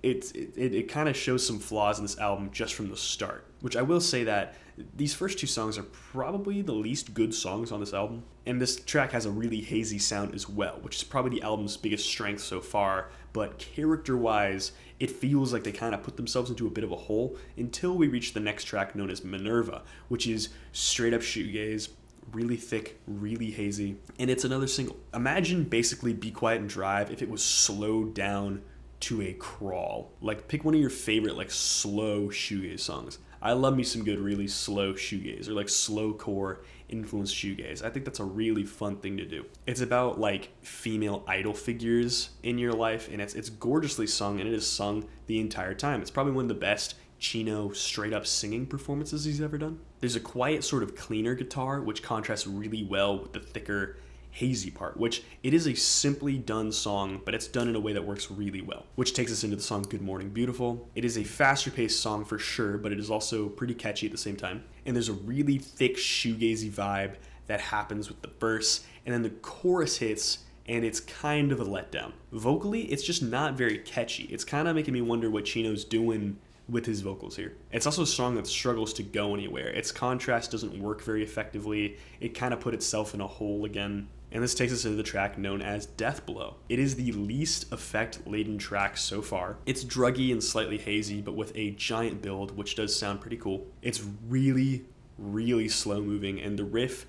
it kind of shows some flaws in this album just from the start, which I will say that these first two songs are probably the least good songs on this album. And this track has a really hazy sound as well, which is probably the album's biggest strength so far. But character-wise, it feels like they kind of put themselves into a bit of a hole until we reach the next track known as Minerva, which is straight up shoegaze, really thick, really hazy, and it's another single. Imagine basically Be Quiet and Drive if it was slowed down to a crawl. Like, pick one of your favorite like slow shoegaze songs. I love me some good really slow shoegaze, or like slowcore influenced shoegaze. I think that's a really fun thing to do. It's about like female idol figures in your life, and it's gorgeously sung, and it is sung the entire time. It's probably one of the best Chino straight up singing performances he's ever done. There's a quiet sort of cleaner guitar which contrasts really well with the thicker hazy part, which it is a simply done song, but it's done in a way that works really well, which takes us into the song Good Morning Beautiful. It is a faster paced song for sure, but it is also pretty catchy at the same time, and there's a really thick shoegazy vibe that happens with the verse, and then the chorus hits, and it's kind of a letdown. Vocally, it's just not very catchy. It's kind of making me wonder what Chino's doing with his vocals here. It's also a song that struggles to go anywhere. Its contrast doesn't work very effectively. It kind of put itself in a hole again. And this takes us into the track known as Death Blow. It is the least effect-laden track so far. It's druggy and slightly hazy, but with a giant build, which does sound pretty cool. It's really, really slow moving, and the riff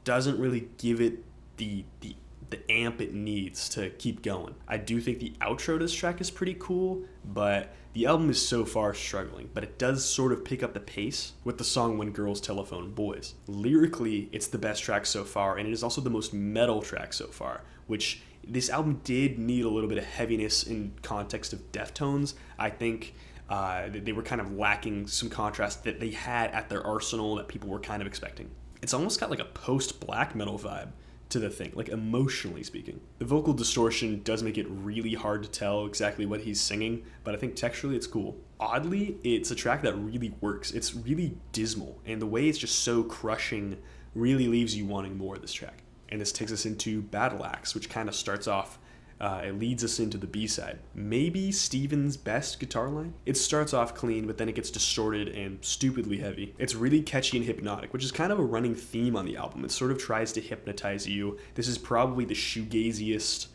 doesn't really give it the amp it needs to keep going. I do think the outro to this track is pretty cool, but the album is so far struggling, but it does sort of pick up the pace with the song When Girls Telephone Boys. Lyrically, it's the best track so far, and it is also the most metal track so far, which this album did need a little bit of heaviness in context of Deftones. I think they were kind of lacking some contrast that they had at their arsenal that people were kind of expecting. It's almost got like a post-black metal vibe to the thing, like emotionally speaking. The vocal distortion does make it really hard to tell exactly what he's singing, but I think texturally it's cool. Oddly, it's a track that really works. It's really dismal, and the way it's just so crushing really leaves you wanting more of this track. And this takes us into Battle Axe, which kind of starts off, it leads us into the B-side. Maybe Steven's best guitar line? It starts off clean, but then it gets distorted and stupidly heavy. It's really catchy and hypnotic, which is kind of a running theme on the album. It sort of tries to hypnotize you. This is probably the shoegaziest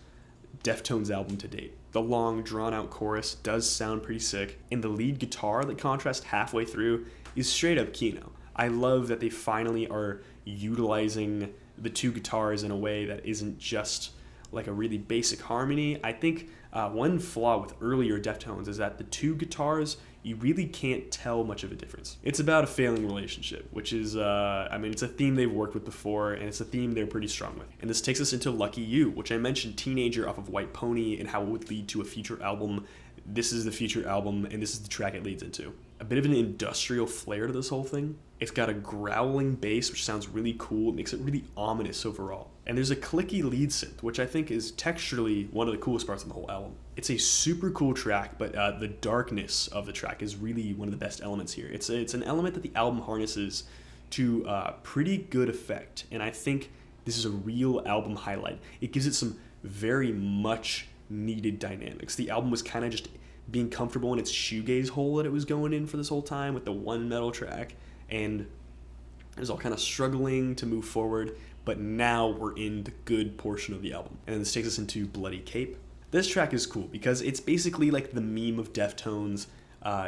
Deftones album to date. The long, drawn-out chorus does sound pretty sick, and the lead guitar that contrasts halfway through is straight up Kino. I love that they finally are utilizing the two guitars in a way that isn't just like a really basic harmony. I think one flaw with earlier Deftones is that the two guitars, you really can't tell much of a difference. It's about a failing relationship, which is, it's a theme they've worked with before, and it's a theme they're pretty strong with. And this takes us into Lucky You, which I mentioned Teenager off of White Pony and how it would lead to a future album. This is the future album, and this is the track it leads into. A bit of an industrial flair to this whole thing. It's got a growling bass, which sounds really cool. It makes it really ominous overall. And there's a clicky lead synth, which I think is texturally one of the coolest parts of the whole album. It's a super cool track, but the darkness of the track is really one of the best elements here. It's an element that the album harnesses to pretty good effect, and I think this is a real album highlight. It gives it some very much needed dynamics. The album was kind of just being comfortable in its shoegaze hole that it was going in for this whole time with the one metal track, and it was all kind of struggling to move forward, but now we're in the good portion of the album. And then this takes us into Bloody Cape. This track is cool because it's basically like the meme of Deftones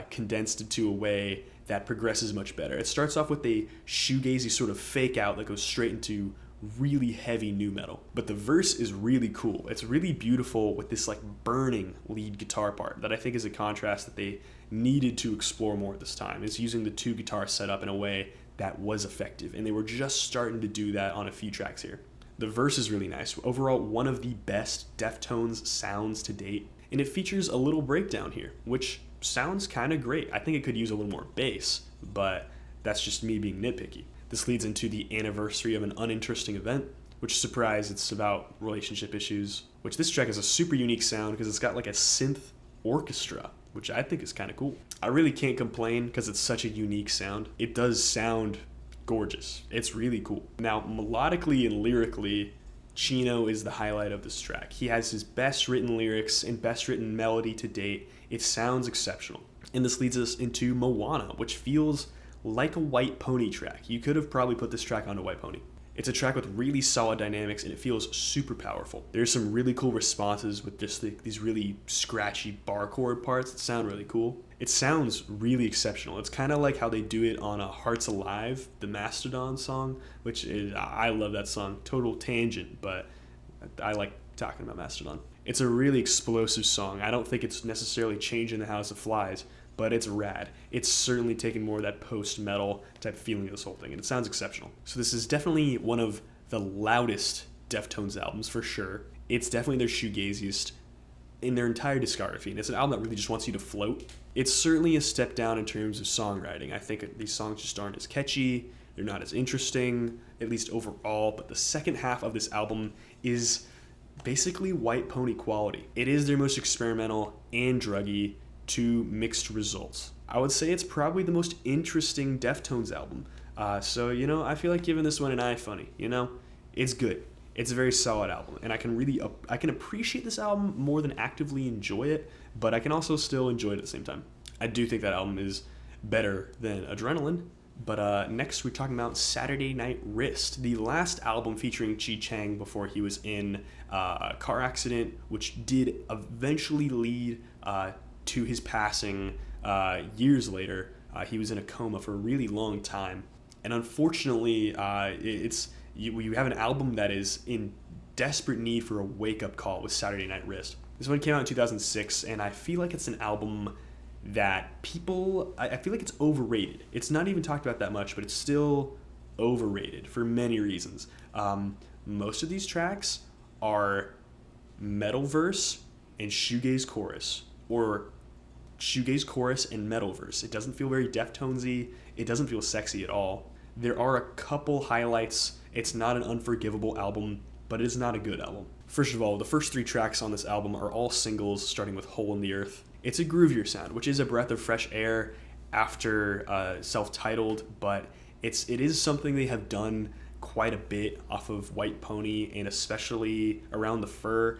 condensed into a way that progresses much better. It starts off with a shoegazy sort of fake out that goes straight into really heavy nu metal, but the verse is really cool. It's really beautiful with this like burning lead guitar part that I think is a contrast that they needed to explore more this time. It's using the two guitar setup in a way that was effective, and they were just starting to do that on a few tracks here. The verse is really nice. Overall, one of the best Deftones sounds to date, and it features a little breakdown here, which sounds kind of great. I think it could use a little more bass, but that's just me being nitpicky. This leads into the anniversary of an uninteresting event, which, surprise, it's about relationship issues, which this track has a super unique sound because it's got like a synth orchestra, which I think is kind of cool. I really can't complain because it's such a unique sound. It does sound gorgeous. It's really cool. Now, melodically and lyrically, Chino is the highlight of this track. He has his best written lyrics and best written melody to date. It sounds exceptional. And this leads us into Moana, which feels like a White Pony track. You could have probably put this track onto White Pony. It's a track with really solid dynamics, and it feels super powerful. There's some really cool responses with just these really scratchy bar chord parts that sound really cool. It sounds really exceptional. It's kind of like how they do it on Hearts Alive, the Mastodon song, which is, I love that song. Total tangent, but I like talking about Mastodon. It's a really explosive song. I don't think it's necessarily changing the House of Flies, but it's rad. It's certainly taken more of that post-metal type feeling of this whole thing, and it sounds exceptional. So this is definitely one of the loudest Deftones albums, for sure. It's definitely their shoegaziest in their entire discography, and it's an album that really just wants you to float. It's certainly a step down in terms of songwriting. I think these songs just aren't as catchy, they're not as interesting, at least overall, but the second half of this album is basically White Pony quality. It is their most experimental and druggy, to mixed results. I would say it's probably the most interesting Deftones album. So, I feel like giving this one an eye funny, It's good. It's a very solid album, and I can appreciate this album more than actively enjoy it, but I can also still enjoy it at the same time. I do think that album is better than Adrenaline. But next we're talking about Saturday Night Wrist, the last album featuring Chi Chang before he was in a car accident, which did eventually lead to his passing years later. He was in a coma for a really long time. And unfortunately, you have an album that is in desperate need for a wake-up call with Saturday Night Wrist. This one came out in 2006, and I feel like it's an album that I feel like it's overrated. It's not even talked about that much, but it's still overrated for many reasons. Most of these tracks are metal verse and shoegaze chorus, or shoegaze chorus and metal verse. It doesn't feel very Deftonesy. It doesn't feel sexy at all. There are a couple highlights. It's not an unforgivable album, but it is not a good album. First of all, the first 3 tracks on this album are all singles, starting with Hole in the Earth. It's a groovier sound, which is a breath of fresh air after self-titled, but it is something they have done quite a bit off of White Pony and especially Around the Fur.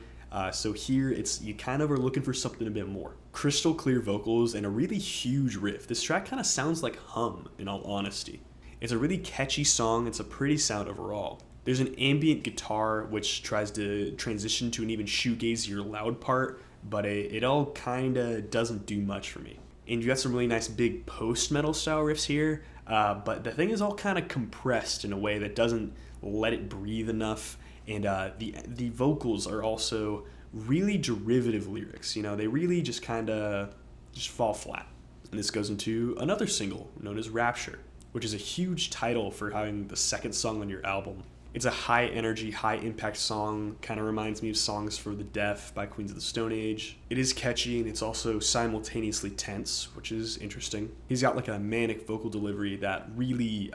So here you kind of are looking for something a bit more. Crystal clear vocals and a really huge riff. This track kind of sounds like Hum, in all honesty. It's a really catchy song. It's a pretty sound overall. There's an ambient guitar which tries to transition to an even shoegazier loud part, but it all kind of doesn't do much for me. And you got some really nice big post-metal style riffs here, but the thing is all kind of compressed in a way that doesn't let it breathe enough. And the vocals are also really derivative lyrics. They really just kind of just fall flat. And this goes into another single known as Rapture, which is a huge title for having the second song on your album. It's a high energy, high impact song, kind of reminds me of Songs for the Deaf by Queens of the Stone Age. It is catchy and it's also simultaneously tense, which is interesting. He's got like a manic vocal delivery that really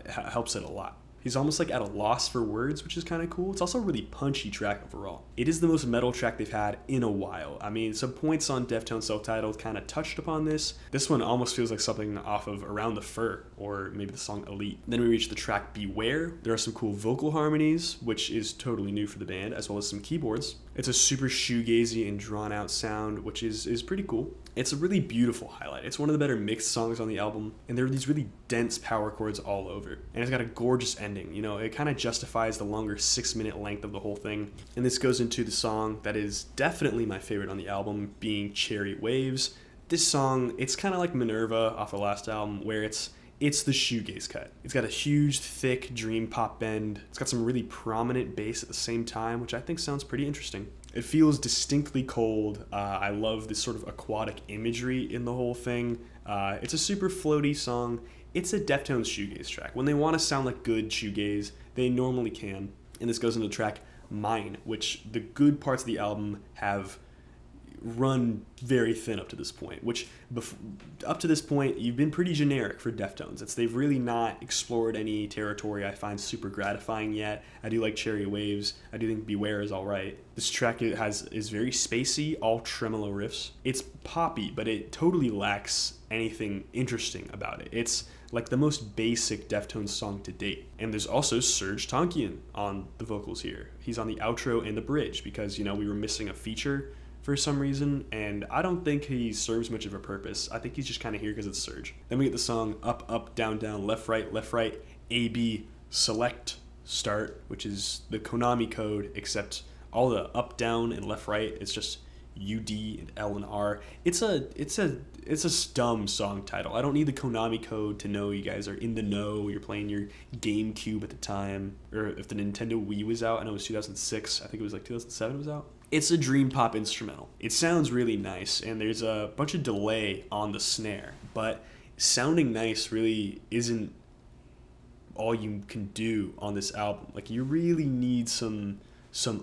helps it a lot. He's almost like at a loss for words, which is kind of cool. It's also a really punchy track overall. It is the most metal track they've had in a while. I mean, some points on Deftones self-titled kind of touched upon this. This one almost feels like something off of Around the Fur, or maybe the song Elite. Then we reach the track Beware. There are some cool vocal harmonies, which is totally new for the band, as well as some keyboards. It's a super shoegazy and drawn out sound, which is pretty cool. It's a really beautiful highlight. It's one of the better mixed songs on the album, and there are these really dense power chords all over. And it's got a gorgeous ending. It kind of justifies the longer 6-minute length of the whole thing. And this goes into the song that is definitely my favorite on the album, being Cherry Waves. This song, it's kind of like Minerva off the last album, where it's the shoegaze cut. It's got a huge, thick dream pop bend. It's got some really prominent bass at the same time, which I think sounds pretty interesting. It feels distinctly cold. I love this sort of aquatic imagery in the whole thing. It's a super floaty song. It's a Deftones shoegaze track. When they want to sound like good shoegaze, they normally can. And this goes into the track Mine, which the good parts of the album have run very thin up to this point, which up to this point you've been pretty generic for Deftones. They've really not explored any territory I find super gratifying yet. I do like Cherry Waves. I do think Beware is all right. This track is very spacey, all tremolo riffs. It's poppy, but it totally lacks anything interesting about it. It's like the most basic Deftones song to date. And there's also Serge Tankian on the vocals here. He's on the outro and the bridge because we were missing a feature for some reason, and I don't think he serves much of a purpose. I think he's just kind of here because it's Serge. Then we get the song Up, Up, Down, Down, Left, Right, A, B, Select, Start, which is the Konami code, except all the up, down, and left, right, it's just U, D, and L, and R. It's a dumb song title. I don't need the Konami code to know you guys are in the know. You're playing your GameCube at the time, or if the Nintendo Wii was out. I know it was 2006. I think it was like 2007 it was out. It's a dream pop instrumental. It sounds really nice, and there's a bunch of delay on the snare, but sounding nice really isn't all you can do on this album. Like, you really need some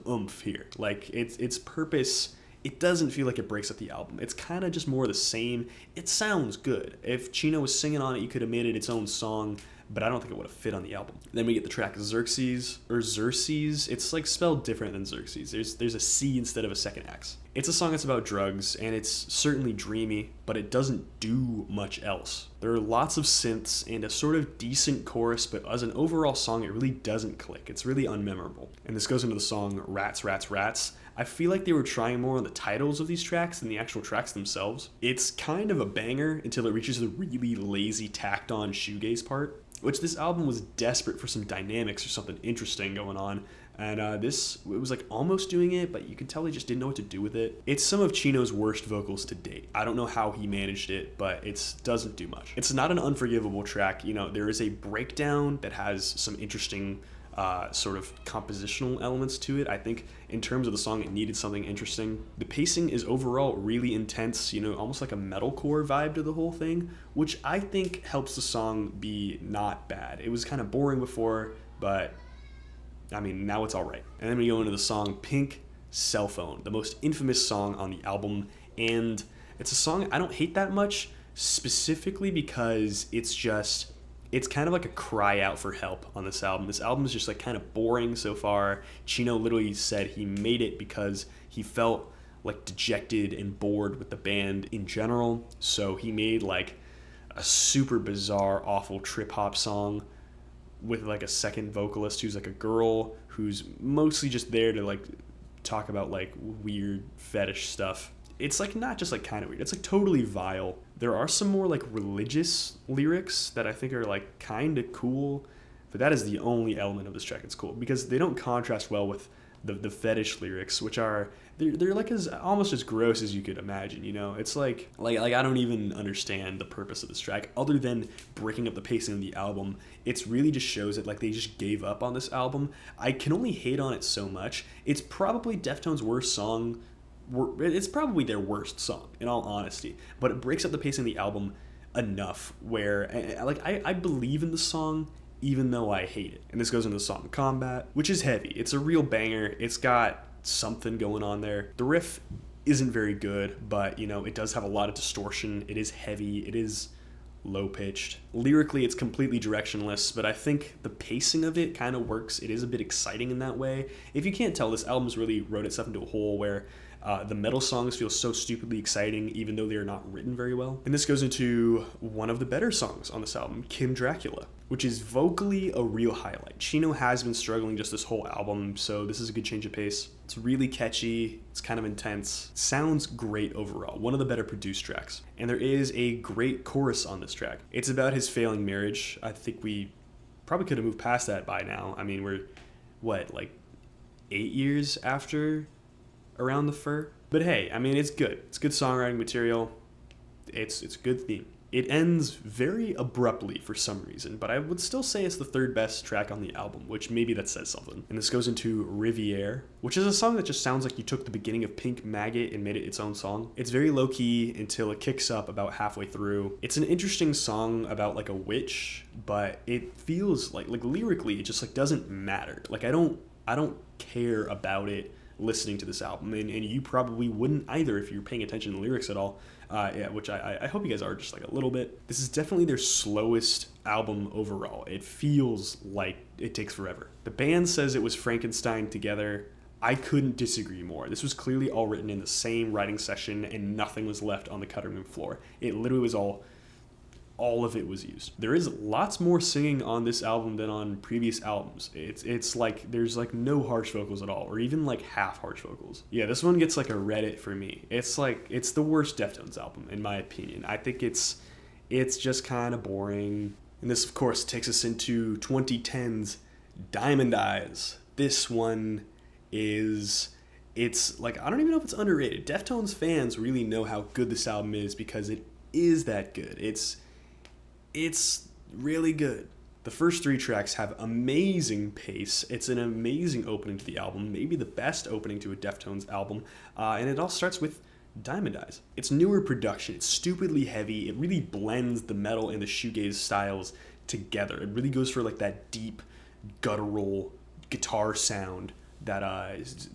oomph here. Like, its purpose, it doesn't feel like it breaks up the album. It's kind of just more of the same. It sounds good. If Chino was singing on it, you could have made it its own song, but I don't think it would have fit on the album. Then we get the track Xerxes, or Xerxes. It's like spelled different than Xerxes. There's a C instead of a second X. It's a song that's about drugs, and it's certainly dreamy, but it doesn't do much else. There are lots of synths and a sort of decent chorus, but as an overall song, it really doesn't click. It's really unmemorable. And this goes into the song Rats, Rats, Rats. I feel like they were trying more on the titles of these tracks than the actual tracks themselves. It's kind of a banger until it reaches the really lazy, tacked-on shoegaze part, which this album was desperate for some dynamics or something interesting going on. And it was like almost doing it, but you could tell he just didn't know what to do with it. It's some of Chino's worst vocals to date. I don't know how he managed it, but it doesn't do much. It's not an unforgivable track. You know, there is a breakdown that has some interesting sort of compositional elements to it. I think in terms of the song, it needed something interesting. The pacing is overall really intense, you know, almost like a metalcore vibe to the whole thing, which I think helps the song be not bad. It was kind of boring before, but I mean, now it's all right. And then we go into the song Pink Cell Phone, the most infamous song on the album. And it's a song I don't hate that much, specifically because it's kind of like a cry out for help on this album. This album is just like kind of boring so far. Chino literally said he made it because he felt like dejected and bored with the band in general. So he made like a super bizarre, awful trip hop song with like a second vocalist who's like a girl who's mostly just there to like talk about like weird fetish stuff. It's like not just like kind of weird, it's like totally vile. There are some more like religious lyrics that I think are like kind of cool, but that is the only element of this track that's cool because they don't contrast well with the fetish lyrics, which are they're like as almost as gross as you could imagine. You know, it's like I don't even understand the purpose of this track other than breaking up the pacing of the album. It's really just shows that like they just gave up on this album. I can only hate on it so much. It's probably Deftones' worst song. It's probably their worst song in all honesty, but it breaks up the pacing of the album enough where like I believe in the song even though I hate it. And this goes into the song Combat, which is heavy. It's a real banger. It's got something going on there. The riff isn't very good, but you know, it does have a lot of distortion. It is heavy. It is low pitched. Lyrically, it's completely directionless, but I think the pacing of it kind of works. It is a bit exciting in that way. If you can't tell, this album's really wrote itself into a hole where the metal songs feel so stupidly exciting even though they are not written very well. And this goes into one of the better songs on this album, Kim Dracula, which is vocally a real highlight. Chino has been struggling just this whole album, so this is a good change of pace. It's really catchy, it's kind of intense, sounds great overall, one of the better produced tracks. And there is a great chorus on this track. It's about his failing marriage. I think we probably could have moved past that by now. I mean, we're, like 8 years after Around the Fur? But hey, I mean, it's good. It's good songwriting material. It's a good theme. It ends very abruptly for some reason, but I would still say it's the third best track on the album, which maybe that says something. And this goes into Riviere, which is a song that just sounds like you took the beginning of Pink Maggot and made it its own song. It's very low-key until it kicks up about halfway through. It's an interesting song about like a witch, but it feels like lyrically it just like doesn't matter. Like I don't care about it listening to this album, and you probably wouldn't either if you're paying attention to the lyrics at all, which I hope you guys are just like a little bit. This is definitely their slowest album overall. It feels like it takes forever. The band says it was Frankenstein together. I couldn't disagree more. This was clearly all written in the same writing session and nothing was left on the cutting room floor. It literally was all of it was used. There is lots more singing on this album than on previous albums. It's like there's like no harsh vocals at all, or even like half harsh vocals. Yeah, this one gets like a Reddit for me. It's like it's the worst Deftones album in my opinion. I think it's just kind of boring. And this of course takes us into 2010's Diamond Eyes. This one it's like I don't even know if it's underrated. Deftones fans really know how good this album is because it is that good. It's really good. The first 3 tracks have amazing pace. It's an amazing opening to the album, maybe the best opening to a Deftones album, and it all starts with Diamond Eyes. It's newer production. It's stupidly heavy. It really blends the metal and the shoegaze styles together. It really goes for like that deep, guttural guitar sound that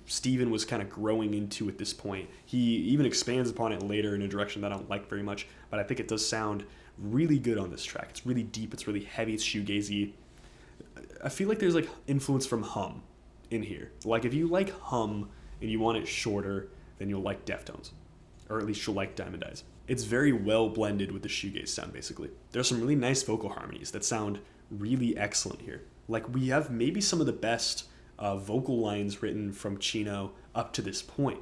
Steven was kind of growing into at this point. He even expands upon it later in a direction that I don't like very much, but I think it does sound really good on this track. It's really deep, it's really heavy, it's shoegazy. I feel like there's like influence from Hum in here. Like if you like Hum and you want it shorter, then you'll like Deftones. Or at least you'll like Diamond Eyes. It's very well blended with the shoegaze sound, basically. There's some really nice vocal harmonies that sound really excellent here. Like, we have maybe some of the best vocal lines written from Chino up to this point.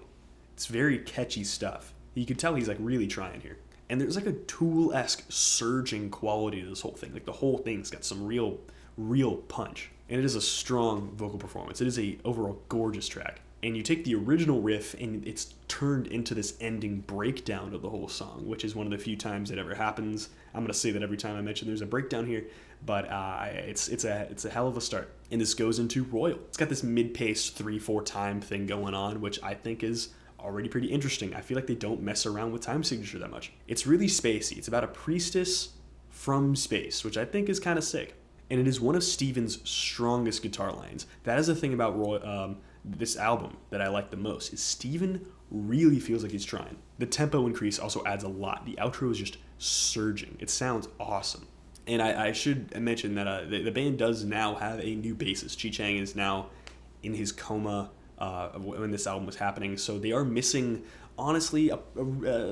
It's very catchy stuff. You can tell he's like really trying here. And there's like a Tool-esque surging quality to this whole thing. Like, the whole thing's got some real punch. And it is a strong vocal performance. It is a overall gorgeous track. And you take the original riff and it's turned into this ending breakdown of the whole song, which is one of the few times it ever happens. I'm going to say that every time I mention there's a breakdown here, but it's a hell of a start. And this goes into Royal. It's got this mid-paced 3/4 time thing going on, which I think is already pretty interesting. I feel like they don't mess around with time signature that much. It's really spacey. It's about a priestess from space, which I think is kind of sick. And it is one of Steven's strongest guitar lines. That is the thing about this album that I like the most, is Steven really feels like he's trying. The tempo increase also adds a lot. The outro is just surging. It sounds awesome. And I should mention that the band does now have a new bassist. Chi Chang is now in his coma when this album was happening, so they are missing, honestly, a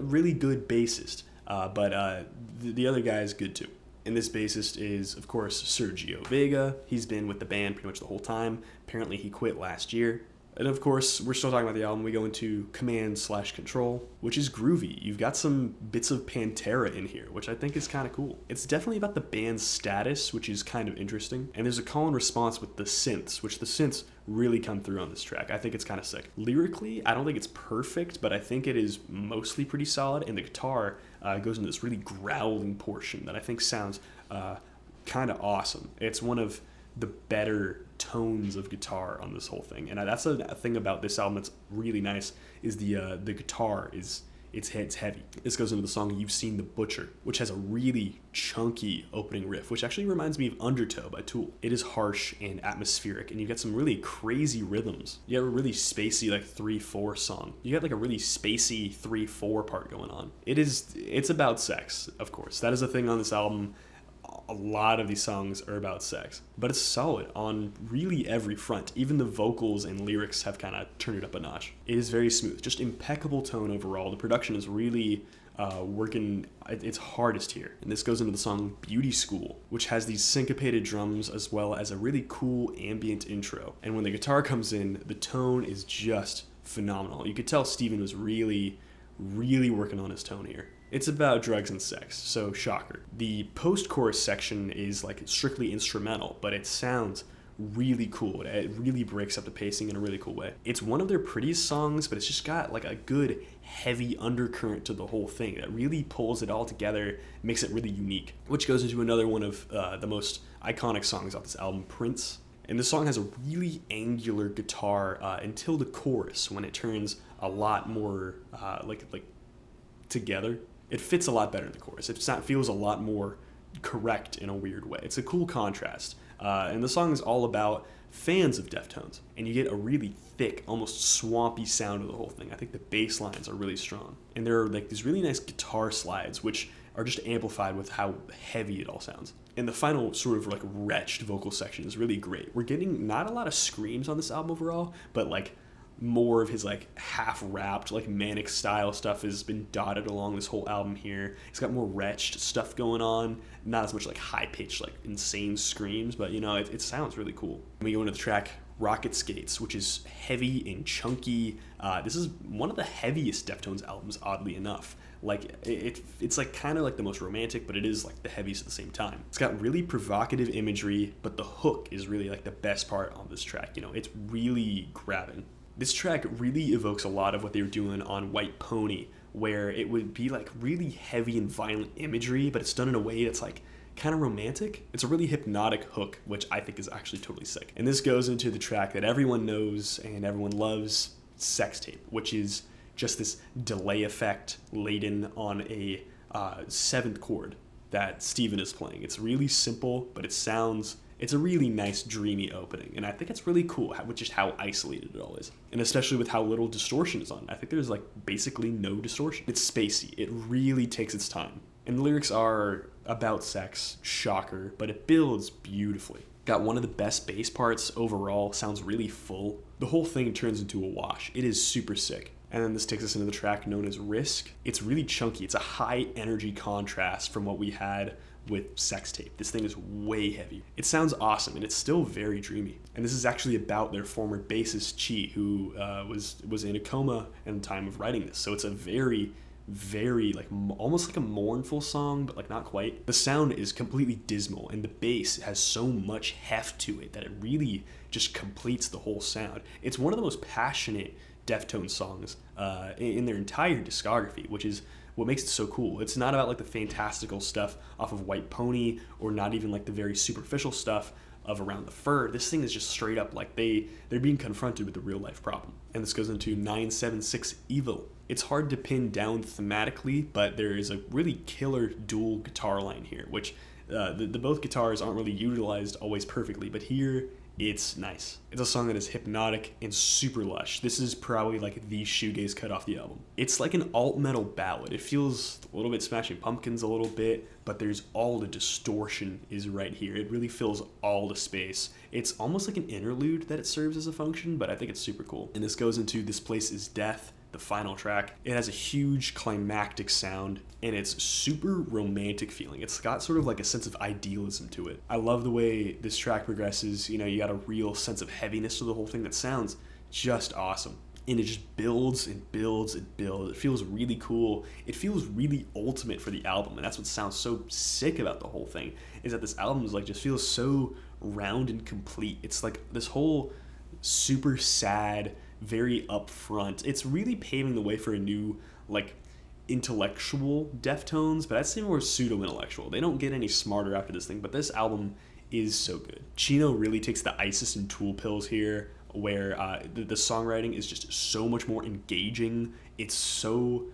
really good bassist. But the other guy is good too. And this bassist is, of course, Sergio Vega. He's been with the band pretty much the whole time. Apparently he quit last year. And of course, we're still talking about the album. We go into Command/Control, which is groovy. You've got some bits of Pantera in here, which I think is kind of cool. It's definitely about the band's status, which is kind of interesting. And there's a call and response with the synths, which the synths really come through on this track. I think it's kind of sick. Lyrically, I don't think it's perfect, but I think it is mostly pretty solid. And the guitar goes into this really growling portion that I think sounds kind of awesome. It's one of the better tones of guitar on this whole thing, and that's a thing about this album that's really nice, is the guitar is it's heavy. This goes into the song You've Seen the Butcher, which has a really chunky opening riff, which actually reminds me of Undertow by Tool. It is harsh and atmospheric, and you get some really crazy rhythms. You have a really spacey like 3/4 song. You got like a really spacey 3/4 part going on. It's about sex, of course. That is a thing on this album. A lot of these songs are about sex, but it's solid on really every front. Even the vocals and lyrics have kind of turned it up a notch. It is very smooth, just impeccable tone overall. The production is really working its hardest here. And this goes into the song Beauty School, which has these syncopated drums as well as a really cool ambient intro. And when the guitar comes in, the tone is just phenomenal. You could tell Steven was really working on his tone here. It's about drugs and sex, so shocker. The post-chorus section is like strictly instrumental, but it sounds really cool. It really breaks up the pacing in a really cool way. It's one of their prettiest songs, but it's just got like a good heavy undercurrent to the whole thing that really pulls it all together, makes it really unique. Which goes into another one of the most iconic songs off this album, Prince. And this song has a really angular guitar until the chorus, when it turns a lot more like together. It fits a lot better in the chorus. It feels a lot more correct in a weird way. It's a cool contrast. And the song is all about fans of Deftones. And you get a really thick, almost swampy sound of the whole thing. I think the bass lines are really strong. And there are like these really nice guitar slides, which are just amplified with how heavy it all sounds. And the final sort of like wretched vocal section is really great. We're getting not a lot of screams on this album overall, but like more of his like half-rapped, like manic style stuff has been dotted along this whole album here. He's got more wretched stuff going on, not as much like high-pitched, like insane screams, but you know, it sounds really cool. We go into the track Rocket Skates, which is heavy and chunky. This is one of the heaviest Deftones albums, oddly enough. Like it's like kind of like the most romantic, but it is like the heaviest at the same time. It's got really provocative imagery, but the hook is really like the best part on this track. You know, it's really grabbing. This track really evokes a lot of what they were doing on White Pony, where it would be like really heavy and violent imagery, but it's done in a way that's like kind of romantic. It's a really hypnotic hook, which I think is actually totally sick. And this goes into the track that everyone knows and everyone loves, Sex Tape, which is just this delay effect laden on a seventh chord that Steven is playing. It's really simple, but it's a really nice, dreamy opening, and I think it's really cool with just how isolated it all is, and especially with how little distortion is on. I think there's like basically no distortion. It's spacey. It really takes its time, and the lyrics are about sex, shocker, but it builds beautifully. Got one of the best bass parts overall, sounds really full. The whole thing turns into a wash. It is super sick. And then this takes us into the track known as Risk. It's really chunky. It's a high energy contrast from what we had with Sex Tape. This thing is way heavy. It sounds awesome, and it's still very dreamy. And this is actually about their former bassist Chi, who was in a coma at the time of writing this. So it's a very, very like almost like a mournful song, but like not quite. The sound is completely dismal, and the bass has so much heft to it that it really just completes the whole sound. It's one of the most passionate Deftones songs in their entire discography, which is what makes it so cool. It's not about like the fantastical stuff off of White Pony, or not even like the very superficial stuff of Around the Fur. This thing is just straight up like they're being confronted with a real life problem. And this goes into 976 Evil. It's hard to pin down thematically, but there is a really killer dual guitar line here, which the both guitars aren't really utilized always perfectly, but here it's nice. It's a song that is hypnotic and super lush. This is probably like the shoegaze cut off the album. It's like an alt metal ballad. It feels a little bit Smashing Pumpkins a little bit, but there's all the distortion is right here. It really fills all the space. It's almost like an interlude that it serves as a function, but I think it's super cool. And this goes into This Place Is Death, the final track. It has a huge climactic sound, and it's super romantic feeling. It's got sort of like a sense of idealism to it. I love the way this track progresses. You know, you got a real sense of heaviness to the whole thing that sounds just awesome. And it just builds and builds and builds. It feels really cool. It feels really ultimate for the album, and that's what sounds so sick about the whole thing, is that this album is like just feels so round and complete. It's like this whole super sad, very upfront. It's really paving the way for a new, like, intellectual Deftones, but I'd say more pseudo-intellectual. They don't get any smarter after this thing, but this album is so good. Chino really takes the Isis and Tool pills here, where the songwriting is just so much more engaging. It's so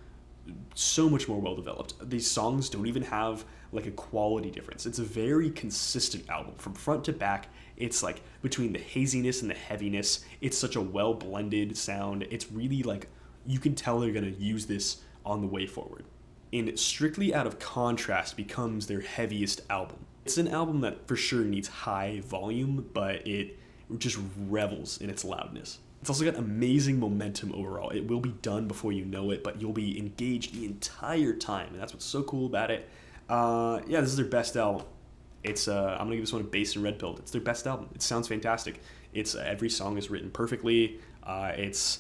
much more well developed. These songs don't even have like a quality difference. It's a very consistent album from front to back. It's like between the haziness and the heaviness, it's such a well blended sound. It's really like you can tell they're gonna use this on the way forward. And Strictly Out of Contrast becomes their heaviest album. It's an album that for sure needs high volume, but it just revels in its loudness. It's also got amazing momentum overall. It will be done before you know it, but you'll be engaged the entire time, and that's what's so cool about it. Yeah, this is their best album. It's I'm gonna give this one a bass and red pilled. It's their best album. It sounds fantastic. It's every song is written perfectly. It's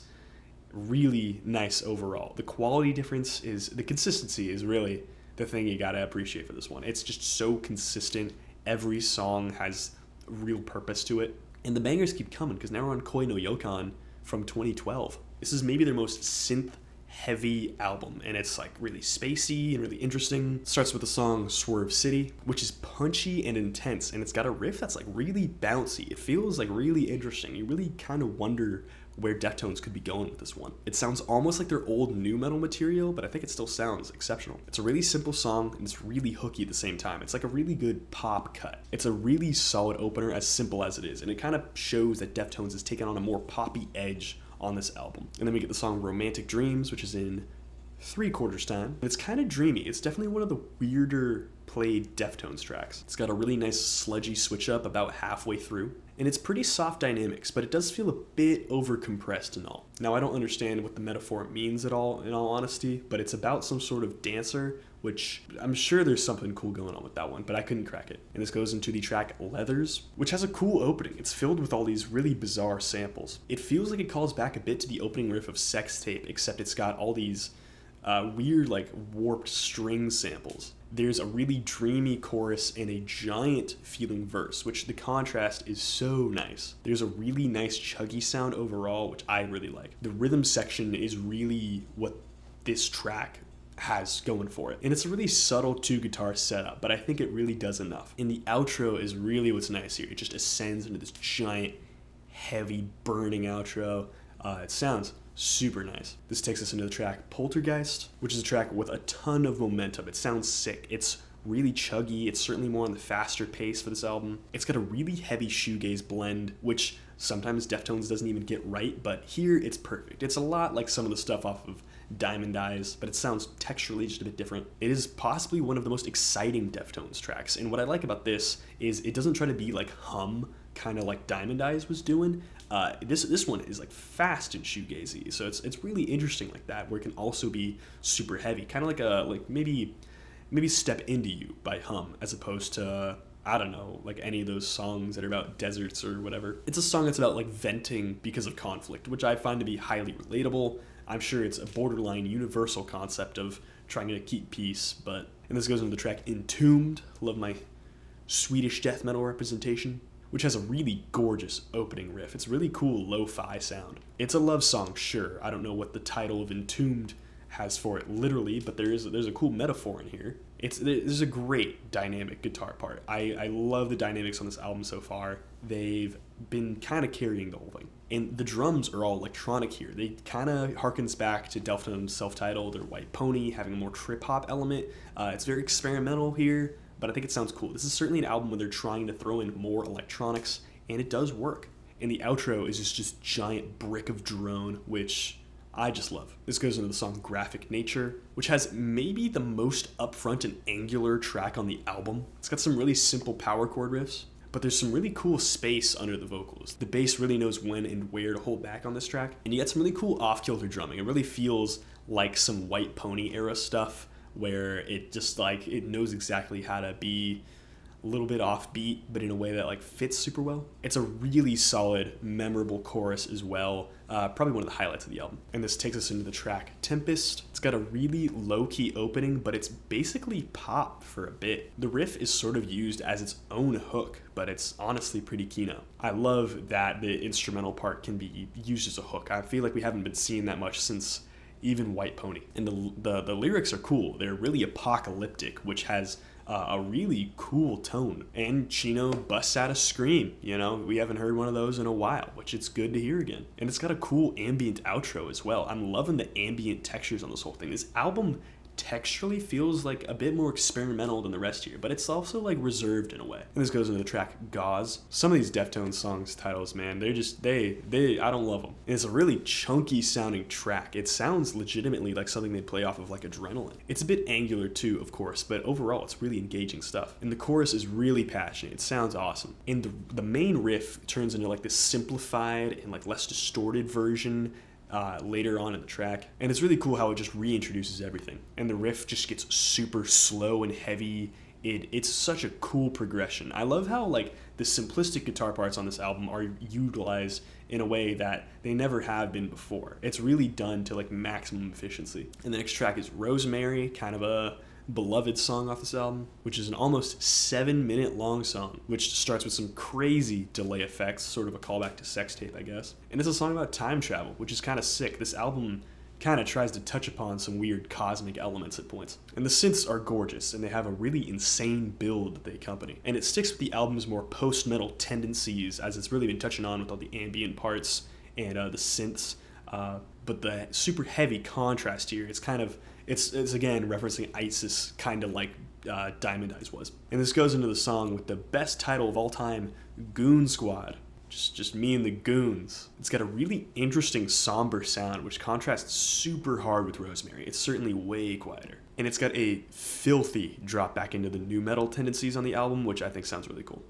really nice overall. The quality difference is the consistency is really the thing you gotta appreciate for this one. It's just so consistent. Every song has real purpose to it. And the bangers keep coming, because now we're on Koi no Yokan from 2012. This is maybe their most synth-heavy album, and it's like really spacey and really interesting. It starts with the song Swerve City, which is punchy and intense, and it's got a riff that's like really bouncy. It feels like really interesting. You really kind of wonder where Deftones could be going with this one. It sounds almost like their old nu metal material, but I think it still sounds exceptional. It's a really simple song, and it's really hooky at the same time. It's like a really good pop cut. It's a really solid opener, as simple as it is, and it kind of shows that Deftones has taken on a more poppy edge on this album. And then we get the song Romantic Dreams, which is in 3/4 time. It's kind of dreamy. It's definitely one of the weirder played Deftones tracks. It's got a really nice sludgy switch up about halfway through, and it's pretty soft dynamics, but it does feel a bit over compressed and all. Now, I don't understand what the metaphor means at all, in all honesty, but it's about some sort of dancer, which I'm sure there's something cool going on with that one, but I couldn't crack it. And this goes into the track Leathers, which has a cool opening. It's filled with all these really bizarre samples. It feels like it calls back a bit to the opening riff of Sex Tape, except it's got all these weird, like, warped string samples. There's a really dreamy chorus and a giant feeling verse, which the contrast is so nice. There's a really nice chuggy sound overall, which I really like. The rhythm section is really what this track has going for it. And it's a really subtle 2-guitar setup, but I think it really does enough. And the outro is really what's nice here. It just ascends into this giant, heavy, burning outro. It sounds super nice. This takes us into the track Poltergeist, which is a track with a ton of momentum. It sounds sick. It's really chuggy. It's certainly more on the faster pace for this album. It's got a really heavy shoegaze blend, which sometimes Deftones doesn't even get right, but here it's perfect. It's a lot like some of the stuff off of Diamond Eyes, but it sounds texturally just a bit different. It is possibly one of the most exciting Deftones tracks, and what I like about this is it doesn't try to be like hum, kind of like Diamond Eyes was doing. This one is like fast and shoegazy, so it's really interesting like that, where it can also be super heavy, kind of like maybe Step Into You by Hum, as opposed to, I don't know, like any of those songs that are about deserts or whatever. It's a song that's about like venting because of conflict, which I find to be highly relatable. I'm sure it's a borderline universal concept of trying to keep peace, and this goes into the track Entombed. Love my Swedish death metal representation, which has a really gorgeous opening riff. It's really cool lo-fi sound. It's a love song, sure. I don't know what the title of Entombed has for it literally, but there's a cool metaphor in here. There's a great dynamic guitar part. I love the dynamics on this album so far. They've been kind of carrying the whole thing. And the drums are all electronic here. They kind of harkens back to Deftones' self-titled or White Pony, having a more trip-hop element. It's very experimental here, but I think it sounds cool. This is certainly an album where they're trying to throw in more electronics, and it does work. And the outro is just giant brick of drone, which I just love. This goes into the song Graphic Nature, which has maybe the most upfront and angular track on the album. It's got some really simple power chord riffs, but there's some really cool space under the vocals. The bass really knows when and where to hold back on this track, and you get some really cool off-kilter drumming. It really feels like some White Pony era stuff, where it just like, it knows exactly how to be a little bit offbeat, but in a way that like fits super well. It's a really solid, memorable chorus as well. Probably one of the highlights of the album. And this takes us into the track Tempest. It's got a really low-key opening, but it's basically pop for a bit. The riff is sort of used as its own hook, but it's honestly pretty keynote. I love that the instrumental part can be used as a hook. I feel like we haven't been seeing that much since even White Pony. And the lyrics are cool. They're really apocalyptic, which has a really cool tone. And Chino busts out a scream. You know, we haven't heard one of those in a while, which it's good to hear again. And it's got a cool ambient outro as well. I'm loving the ambient textures on this whole thing. This album texturally feels like a bit more experimental than the rest here, but it's also like reserved in a way. And this goes into the track Gauze. Some of these Deftones songs titles, man, they're just, I don't love them. And it's a really chunky sounding track. It sounds legitimately like something they play off of like Adrenaline. It's a bit angular too, of course, but overall it's really engaging stuff. And the chorus is really passionate. It sounds awesome. And the main riff turns into like this simplified and like less distorted version later on in the track, and it's really cool how it just reintroduces everything, and the riff just gets super slow and heavy. It's such a cool progression. I love how like the simplistic guitar parts on this album are utilized in a way that they never have been before. It's really done to like maximum efficiency. And the next track is Rosemary, kind of a beloved song off this album, which is an almost 7-minute long song, which starts with some crazy delay effects, sort of a callback to Sex Tape, I guess. And it's a song about time travel, which is kind of sick. This album kind of tries to touch upon some weird cosmic elements at points. And the synths are gorgeous, and they have a really insane build that they accompany. And it sticks with the album's more post-metal tendencies, as it's really been touching on with all the ambient parts and the synths. But the super heavy contrast here, it's again referencing ISIS, kind of like Diamond Eyes was. And this goes into the song with the best title of all time, Goon Squad. Just me and the goons. It's got a really interesting somber sound, which contrasts super hard with Rosemary. It's certainly way quieter. And it's got a filthy drop back into the nu metal tendencies on the album, which I think sounds really cool.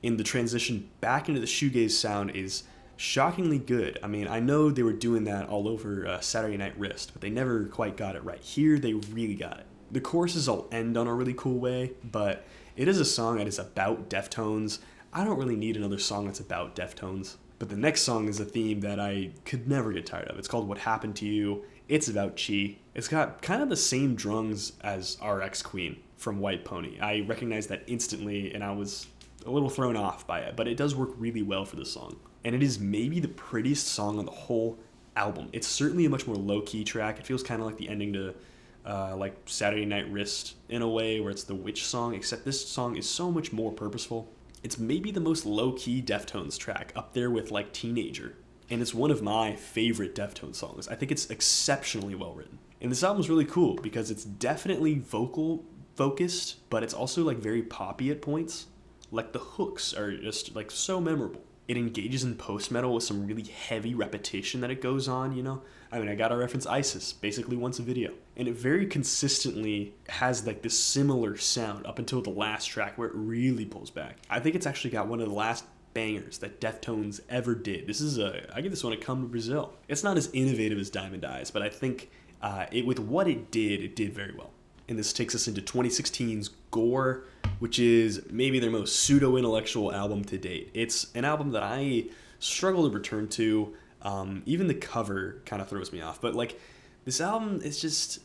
And the transition back into the shoegaze sound is shockingly good. I mean, I know they were doing that all over Saturday Night Wrist, but they never quite got it right. Here, they really got it. The choruses all end on a really cool way, but it is a song that is about Deftones. I don't really need another song that's about Deftones. But the next song is a theme that I could never get tired of. It's called What Happened to You. It's about Chi. It's got kind of the same drums as RX Queen from White Pony. I recognized that instantly, and I was a little thrown off by it, but it does work really well for this song. And it is maybe the prettiest song on the whole album. It's certainly a much more low-key track. It feels kind of like the ending to like Saturday Night Wrist in a way, where it's the witch song, except this song is so much more purposeful. It's maybe the most low-key Deftones track, up there with like Teenager. And it's one of my favorite Deftones songs. I think it's exceptionally well written. And this album's really cool because it's definitely vocal focused, but it's also like very poppy at points. Like the hooks are just like so memorable. It engages in post-metal with some really heavy repetition that it goes on, you know? I mean, I gotta reference ISIS basically once a video. And it very consistently has like this similar sound up until the last track where it really pulls back. I think it's actually got one of the last bangers that Deftones ever did. I give this one a Come to Brazil. It's not as innovative as Diamond Eyes, but I think with what it did very well. And this takes us into 2016's Gore, which is maybe their most pseudo-intellectual album to date. It's an album that I struggle to return to. Even the cover kind of throws me off. But like, this album is just,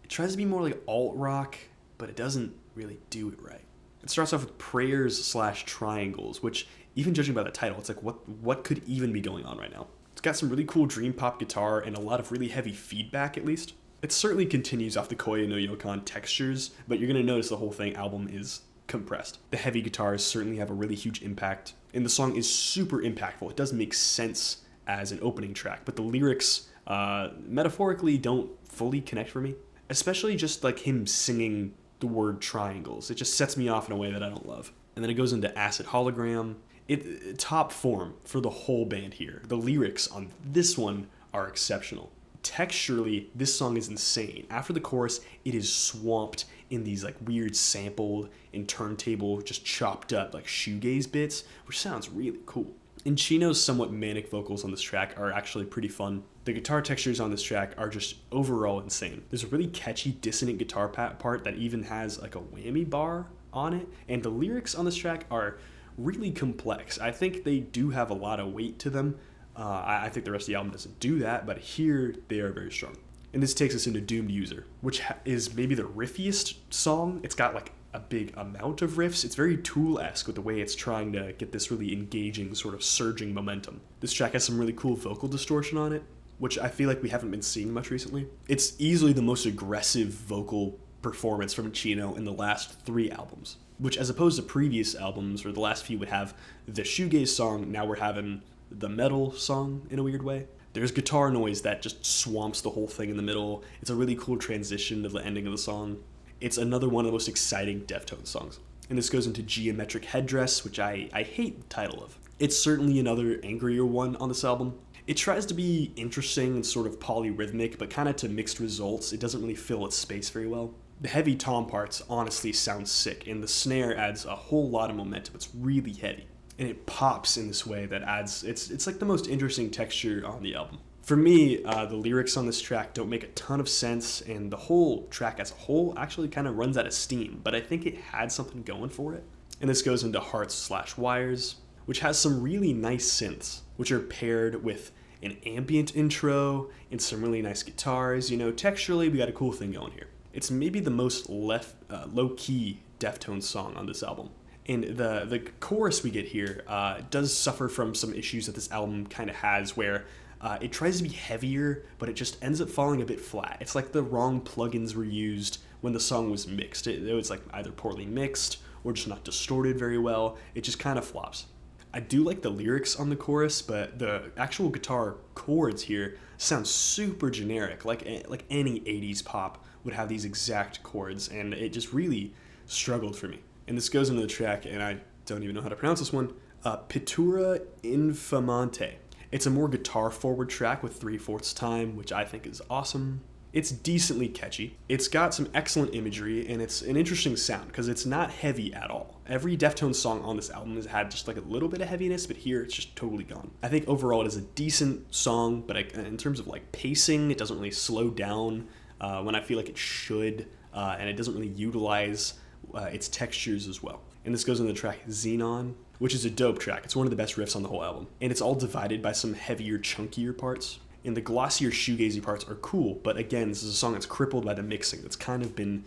it tries to be more like alt-rock, but it doesn't really do it right. It starts off with prayers/triangles, which, even judging by the title, it's like, what could even be going on right now? It's got some really cool dream pop guitar and a lot of really heavy feedback, at least. It certainly continues off the Koya no Yokon textures, but you're going to notice the whole album is compressed. The heavy guitars certainly have a really huge impact, and the song is super impactful. It does make sense as an opening track, but the lyrics, metaphorically, don't fully connect for me. Especially just like him singing the word triangles. It just sets me off in a way that I don't love. And then it goes into Acid Hologram. Top form for the whole band here. The lyrics on this one are exceptional. Texturally, this song is insane. After the chorus, it is swamped in these like weird sampled and turntable, just chopped up like shoegaze bits, which sounds really cool. And Chino's somewhat manic vocals on this track are actually pretty fun. The guitar textures on this track are just overall insane. There's a really catchy dissonant guitar part that even has like a whammy bar on it, and the lyrics on this track are really complex. I think they do have a lot of weight to them. I think the rest of the album doesn't do that, but here they are very strong. And this takes us into Doomed User, which is maybe the riffiest song. It's got like a big amount of riffs. It's very Tool-esque with the way it's trying to get this really engaging sort of surging momentum. This track has some really cool vocal distortion on it, which I feel like we haven't been seeing much recently. It's easily the most aggressive vocal performance from Chino in the last 3 albums, which as opposed to previous albums or the last few would have the shoegaze song, now we're having the metal song in a weird way. There's guitar noise that just swamps the whole thing in the middle. It's a really cool transition to the ending of the song. It's another one of the most exciting Deftones songs. And this goes into Geometric Headdress, which I hate the title of. It's certainly another angrier one on this album. It tries to be interesting and sort of polyrhythmic, but kind of to mixed results. It doesn't really fill its space very well. The heavy tom parts honestly sound sick, and the snare adds a whole lot of momentum. It's really heavy. And it pops in this way that adds, it's like the most interesting texture on the album. For me, the lyrics on this track don't make a ton of sense, and the whole track as a whole actually kind of runs out of steam, but I think it had something going for it. And this goes into Hearts/Wires, which has some really nice synths, which are paired with an ambient intro and some really nice guitars. You know, texturally, we got a cool thing going here. It's maybe the most low-key Deftones song on this album. And the chorus we get here does suffer from some issues that this album kind of has, where it tries to be heavier, but it just ends up falling a bit flat. It's like the wrong plugins were used when the song was mixed. It was like either poorly mixed or just not distorted very well. It just kind of flops. I do like the lyrics on the chorus, but the actual guitar chords here sound super generic, like any 80s pop would have these exact chords, and it just really struggled for me. And this goes into the track, and I don't even know how to pronounce this one, Pittura Infamante. It's a more guitar-forward track with 3/4 time, which I think is awesome. It's decently catchy. It's got some excellent imagery, and it's an interesting sound, because it's not heavy at all. Every Deftones song on this album has had just like a little bit of heaviness, but here it's just totally gone. I think overall it is a decent song, but in terms of like pacing, it doesn't really slow down when I feel like it should, and it doesn't really utilize its textures as well. And this goes into the track Xenon, which is a dope track. It's one of the best riffs on the whole album. And it's all divided by some heavier, chunkier parts. And the glossier shoegazy parts are cool, but again, this is a song that's crippled by the mixing. That's kind of been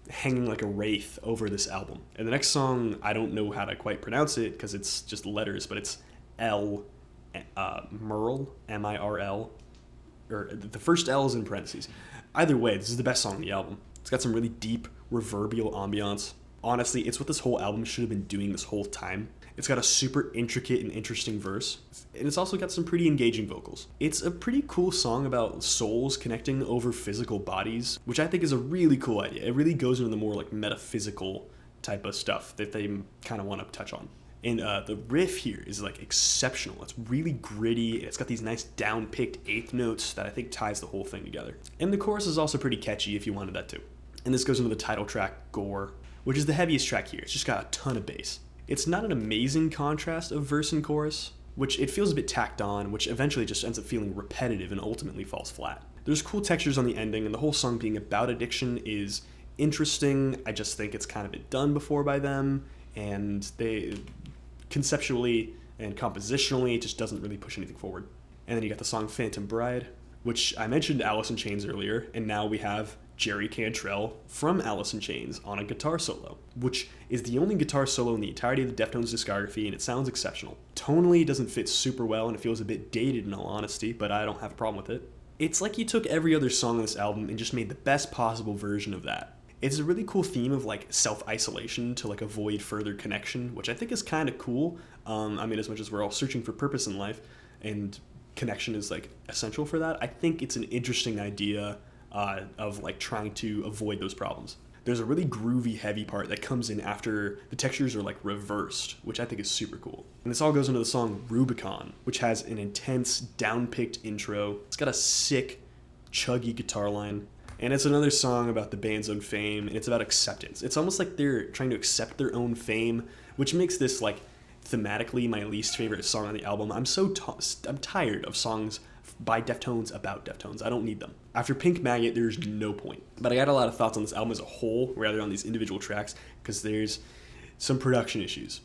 hanging like a wraith over this album. And the next song, I don't know how to quite pronounce it because it's just letters, but it's Mirl, M-I-R-L, or the first L is in parentheses. Either way, this is the best song on the album. It's got some really deep, reverbial ambiance. Honestly, it's what this whole album should have been doing this whole time. It's got a super intricate and interesting verse, and it's also got some pretty engaging vocals. It's a pretty cool song about souls connecting over physical bodies, which I think is a really cool idea. It really goes into the more like metaphysical type of stuff that they kind of want to touch on. And the riff here is like exceptional. It's really gritty. It's got these nice down-picked eighth notes that I think ties the whole thing together. And the chorus is also pretty catchy if you wanted that too. And this goes into the title track, Gore, which is the heaviest track here. It's just got a ton of bass. It's not an amazing contrast of verse and chorus, which it feels a bit tacked on, which eventually just ends up feeling repetitive and ultimately falls flat. There's cool textures on the ending, and the whole song being about addiction is interesting. I just think it's kind of been done before by them, and they conceptually and compositionally it just doesn't really push anything forward. And then you got the song Phantom Bride, which I mentioned Alice in Chains earlier, and now we have Jerry Cantrell from Alice in Chains on a guitar solo, which is the only guitar solo in the entirety of the Deftones discography, and it sounds exceptional. Tonally, it doesn't fit super well, and it feels a bit dated in all honesty, but I don't have a problem with it. It's like you took every other song on this album and just made the best possible version of that. It's a really cool theme of like self-isolation to like avoid further connection, which I think is kind of cool. As much as we're all searching for purpose in life, and connection is like essential for that, I think it's an interesting idea of like trying to avoid those problems. There's a really groovy heavy part that comes in after the textures are like reversed, which I think is super cool. And this all goes into the song Rubicon, which has an intense down-picked intro. It's got a sick chuggy guitar line, and it's another song about the band's own fame, and it's about acceptance. It's almost like they're trying to accept their own fame, which makes this like thematically my least favorite song on the album. I'm tired of songs by Deftones about Deftones. I don't need them. After Pink Maggot, there's no point. But I got a lot of thoughts on this album as a whole, rather on these individual tracks, because there's some production issues.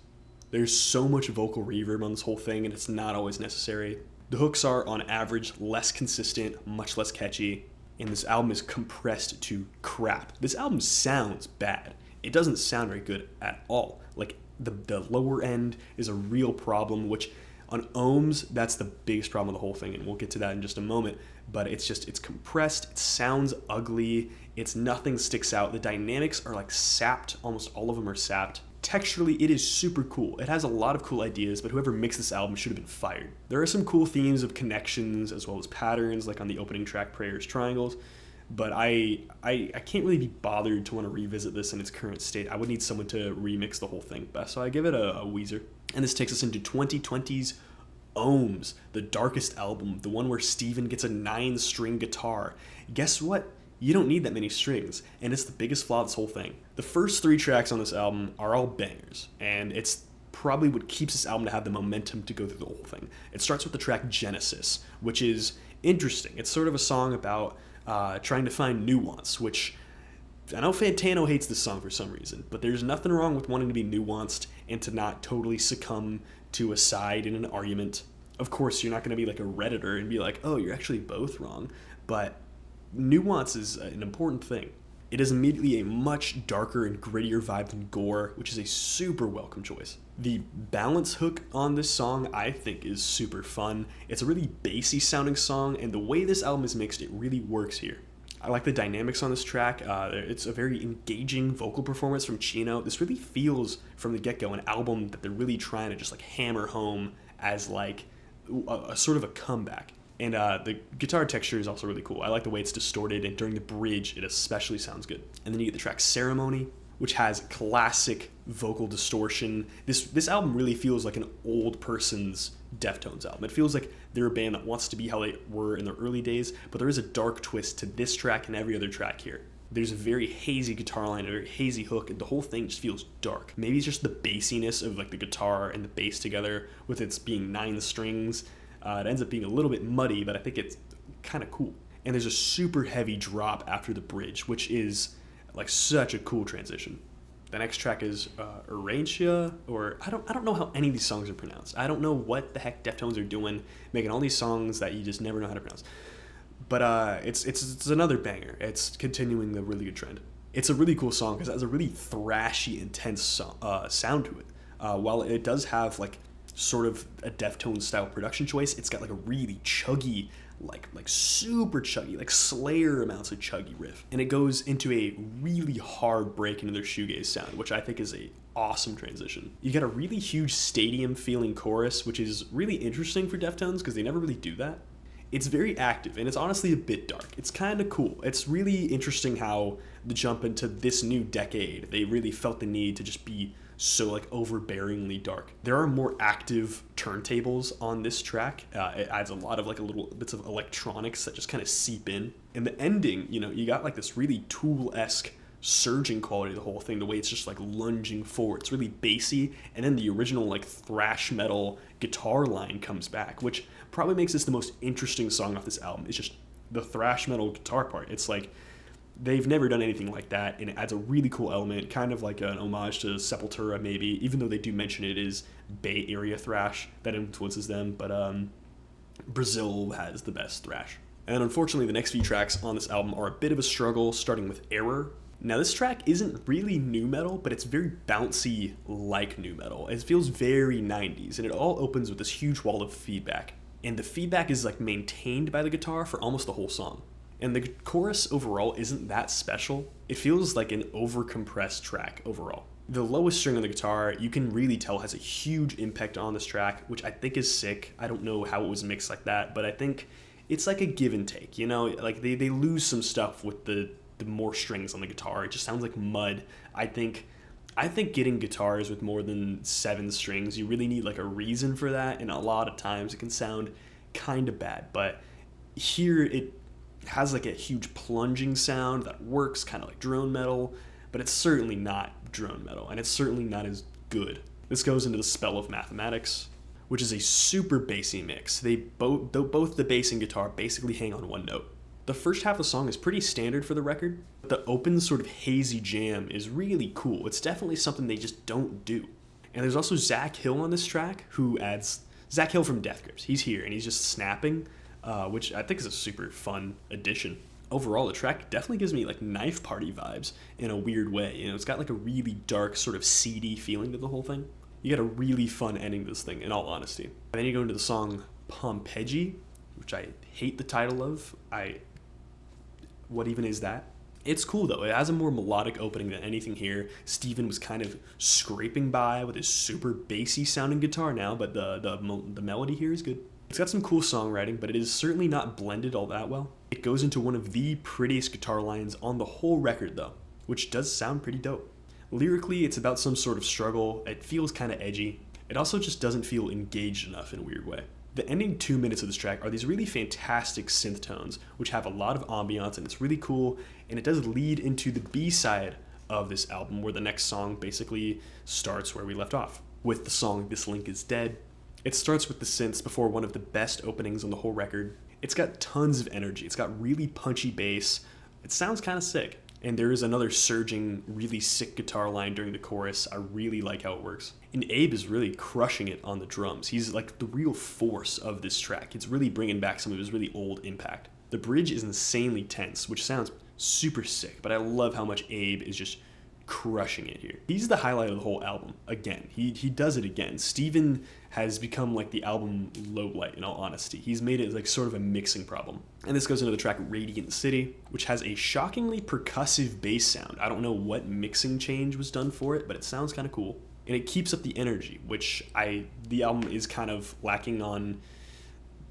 There's so much vocal reverb on this whole thing, and it's not always necessary. The hooks are, on average, less consistent, much less catchy, and this album is compressed to crap. This album sounds bad. It doesn't sound very good at all. Like, the lower end is a real problem, which on ohms, that's the biggest problem of the whole thing, and we'll get to that in just a moment. But it's compressed, it sounds ugly, nothing sticks out. The dynamics are like sapped, almost all of them are sapped. Texturally, it is super cool. It has a lot of cool ideas, but whoever mixed this album should have been fired. There are some cool themes of connections as well as patterns, like on the opening track, Prayers, Triangles. But I can't really be bothered to want to revisit this in its current state. I would need someone to remix the whole thing. So I give it a Weezer. And this takes us into 2020's Ohms, the darkest album, the one where Steven gets a 9-string guitar. Guess what? You don't need that many strings, and it's the biggest flaw of this whole thing. The first 3 tracks on this album are all bangers, and it's probably what keeps this album to have the momentum to go through the whole thing. It starts with the track Genesis, which is interesting. It's sort of a song about trying to find nuance, which I know Fantano hates this song for some reason, but there's nothing wrong with wanting to be nuanced and to not totally succumb to a side in an argument. Of course, you're not going to be like a Redditor and be like, oh, you're actually both wrong, but nuance is an important thing. It is immediately a much darker and grittier vibe than Gore, which is a super welcome choice. The balance hook on this song, I think, is super fun. It's a really bassy sounding song, and the way this album is mixed, it really works here. I like the dynamics on this track. It's a very engaging vocal performance from Chino. This really feels, from the get-go, an album that they're really trying to just like hammer home as like a sort of a comeback. And the guitar texture is also really cool. I like the way it's distorted, and during the bridge, it especially sounds good. And then you get the track Ceremony, which has classic vocal distortion. This album really feels like an old person's Deftones album. It feels like they're a band that wants to be how they were in their early days, but there is a dark twist to this track and every other track here. There's a very hazy guitar line, a very hazy hook, and the whole thing just feels dark. Maybe it's just the bassiness of like the guitar and the bass together with its being 9 strings. It ends up being a little bit muddy, but I think it's kind of cool. And there's a super heavy drop after the bridge, which is like such a cool transition. The next track is Urantia, or I don't know how any of these songs are pronounced. I don't know what the heck Deftones are doing, making all these songs that you just never know how to pronounce. But it's another banger. It's continuing the really good trend. It's a really cool song because it has a really thrashy, intense sound to it. While it does have like sort of a Deftones style production choice, it's got like a really chuggy, like super chuggy, like Slayer amounts of chuggy riff, and it goes into a really hard break into their shoegaze sound, which I think is a awesome transition. You get a really huge stadium feeling chorus, which is really interesting for Deftones because they never really do that. It's very active, and it's honestly a bit dark. It's kind of cool. It's really interesting how the jump into this new decade, they really felt the need to just be so like overbearingly dark. There are more active turntables on this track. It adds a lot of like a little bits of electronics that just kind of seep in. And the ending, you got like this really Tool-esque surging quality of the whole thing, the way it's just like lunging forward. It's really bassy, and then the original like thrash metal guitar line comes back, which probably makes this the most interesting song off this album. It's just the thrash metal guitar part. It's like they've never done anything like that, and it adds a really cool element, kind of like an homage to Sepultura maybe, even though they do mention it is Bay Area thrash that influences them, but Brazil has the best thrash. And unfortunately, the next few tracks on this album are a bit of a struggle, starting with Error. Now, this track isn't really nu metal, but it's very bouncy like nu metal. It feels very 90s, and it all opens with this huge wall of feedback. And the feedback is like maintained by the guitar for almost the whole song. And the chorus overall isn't that special. It feels like an overcompressed track overall. The lowest string on the guitar, you can really tell, has a huge impact on this track, which I think is sick. I don't know how it was mixed like that, but I think it's like a give and take, you know? Like they lose some stuff with the more strings on the guitar. It just sounds like mud. I think getting guitars with more than 7 strings, you really need like a reason for that, and a lot of times it can sound kind of bad. But here it has like a huge plunging sound that works kind of like drone metal, but it's certainly not drone metal, and it's certainly not as good. This goes into the Spell of Mathematics, which is a super bassy mix. Both the bass and guitar basically hang on one note. The first half of the song is pretty standard for the record, but the open sort of hazy jam is really cool. It's definitely something they just don't do. And there's also Zach Hill on this track, who adds Zach Hill from Death Grips. He's here and he's just snapping, which I think is a super fun addition. Overall, the track definitely gives me like Knife Party vibes in a weird way. You know, it's got like a really dark, sort of seedy feeling to the whole thing. You get a really fun ending to this thing, in all honesty. And then you go into the song Pompeii, which I hate the title of. What even is that? It's cool though. It has a more melodic opening than anything here. Steven was kind of scraping by with his super bassy sounding guitar now, but the melody here is good. It's got some cool songwriting, but it is certainly not blended all that well. It goes into one of the prettiest guitar lines on the whole record though, which does sound pretty dope. Lyrically, it's about some sort of struggle. It feels kind of edgy. It also just doesn't feel engaged enough in a weird way. The ending 2 minutes of this track are these really fantastic synth tones, which have a lot of ambiance, and it's really cool, and it does lead into the B-side of this album, where the next song basically starts where we left off, with the song This Link Is Dead. It starts with the synths before one of the best openings on the whole record. It's got tons of energy. It's got really punchy bass. It sounds kind of sick. And there is another surging, really sick guitar line during the chorus. I really like how it works. And Abe is really crushing it on the drums. He's like the real force of this track. It's really bringing back some of his really old impact. The bridge is insanely tense, which sounds super sick, but I love how much Abe is just crushing it here. He's the highlight of the whole album. Again, he does it again. Steven has become like the album lowlight, in all honesty. He's made it like sort of a mixing problem. And this goes into the track Radiant City, which has a shockingly percussive bass sound. I don't know what mixing change was done for it, but it sounds kind of cool. And it keeps up the energy, which the album is kind of lacking on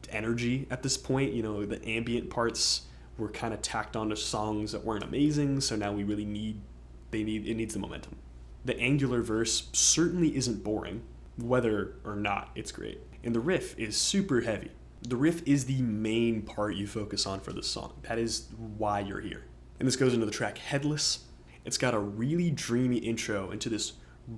energy at this point. You know, the ambient parts were kind of tacked onto songs that weren't amazing, so now we really it needs the momentum. The angular verse certainly isn't boring, whether or not it's great. And the riff is super heavy. The riff is the main part you focus on for this song. That is why you're here. And this goes into the track Headless. It's got a really dreamy intro into this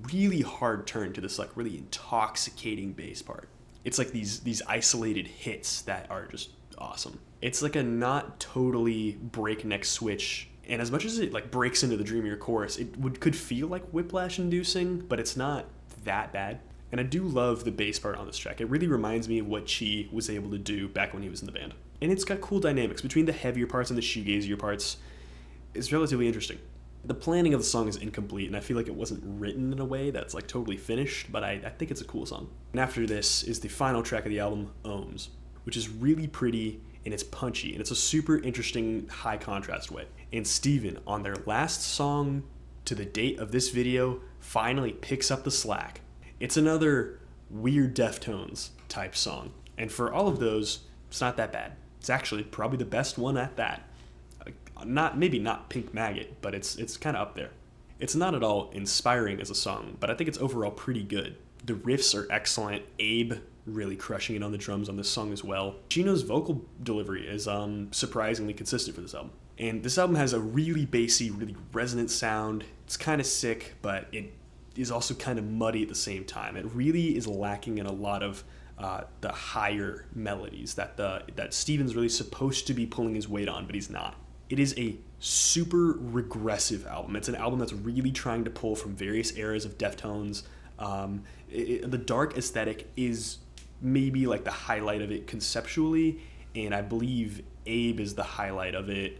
really hard turn to this like really intoxicating bass part. It's like these isolated hits that are just awesome. It's like a not totally breakneck switch, and as much as it like breaks into the dreamier chorus, it could feel like whiplash inducing, but it's not that bad. And I do love the bass part on this track. It really reminds me of what Chi was able to do back when he was in the band. And it's got cool dynamics between the heavier parts and the shoegazier parts. It's relatively interesting. The planning of the song is incomplete, and I feel like it wasn't written in a way that's like totally finished, but I think it's a cool song. And after this is the final track of the album, Ohms, which is really pretty and it's punchy, and it's a super interesting high contrast way. And Steven, on their last song to the date of this video, finally picks up the slack. It's another weird Deftones type song, and for all of those, it's not that bad. It's actually probably the best one at that. Maybe not Pink Maggot, but it's kind of up there. It's not at all inspiring as a song, but I think it's overall pretty good. The riffs are excellent. Abe really crushing it on the drums on this song as well. Chino's vocal delivery is surprisingly consistent for this album. And this album has a really bassy, really resonant sound. It's kind of sick, but it is also kind of muddy at the same time. It really is lacking in a lot of the higher melodies that Steven's really supposed to be pulling his weight on, but he's not. It is a super regressive album. It's an album that's really trying to pull from various eras of Deftones. The dark aesthetic is maybe like the highlight of it conceptually, and I believe Abe is the highlight of it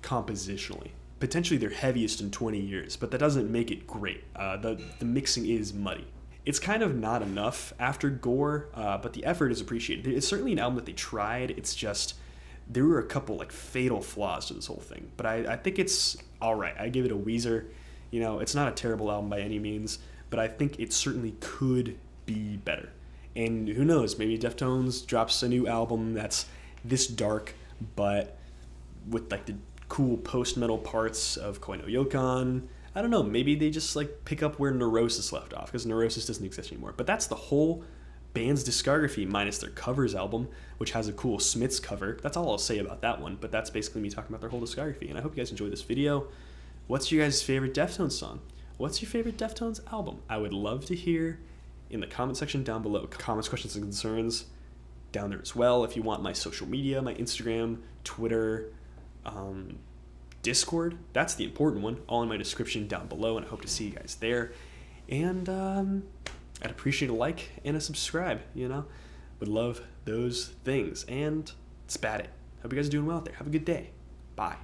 compositionally. Potentially their heaviest in 20 years, but that doesn't make it great. The mixing is muddy. It's kind of not enough after Gore, but the effort is appreciated. It's certainly an album that they tried. It's just there were a couple like fatal flaws to this whole thing, but I think it's all right. I give it a Weezer. You know, it's not a terrible album by any means, but I think it certainly could be better. And who knows, maybe Deftones drops a new album that's this dark, but with like the cool post-metal parts of Koi no Yokan. I don't know, maybe they just like pick up where Neurosis left off, because Neurosis doesn't exist anymore. But that's the whole band's discography minus their covers album, which has a cool Smiths cover. That's all I'll say about that one, but that's basically me talking about their whole discography. And I hope you guys enjoyed this video. What's your guys' favorite Deftones song? What's your favorite Deftones album? I would love to hear in the comment section down below. Comments, questions, and concerns down there as well. If you want my social media, my Instagram, Twitter, Discord, that's the important one, all in my description down below, and I hope to see you guys there. And I'd appreciate a like and a subscribe, you know? Would love those things. And that's about it. Hope you guys are doing well out there. Have a good day. Bye.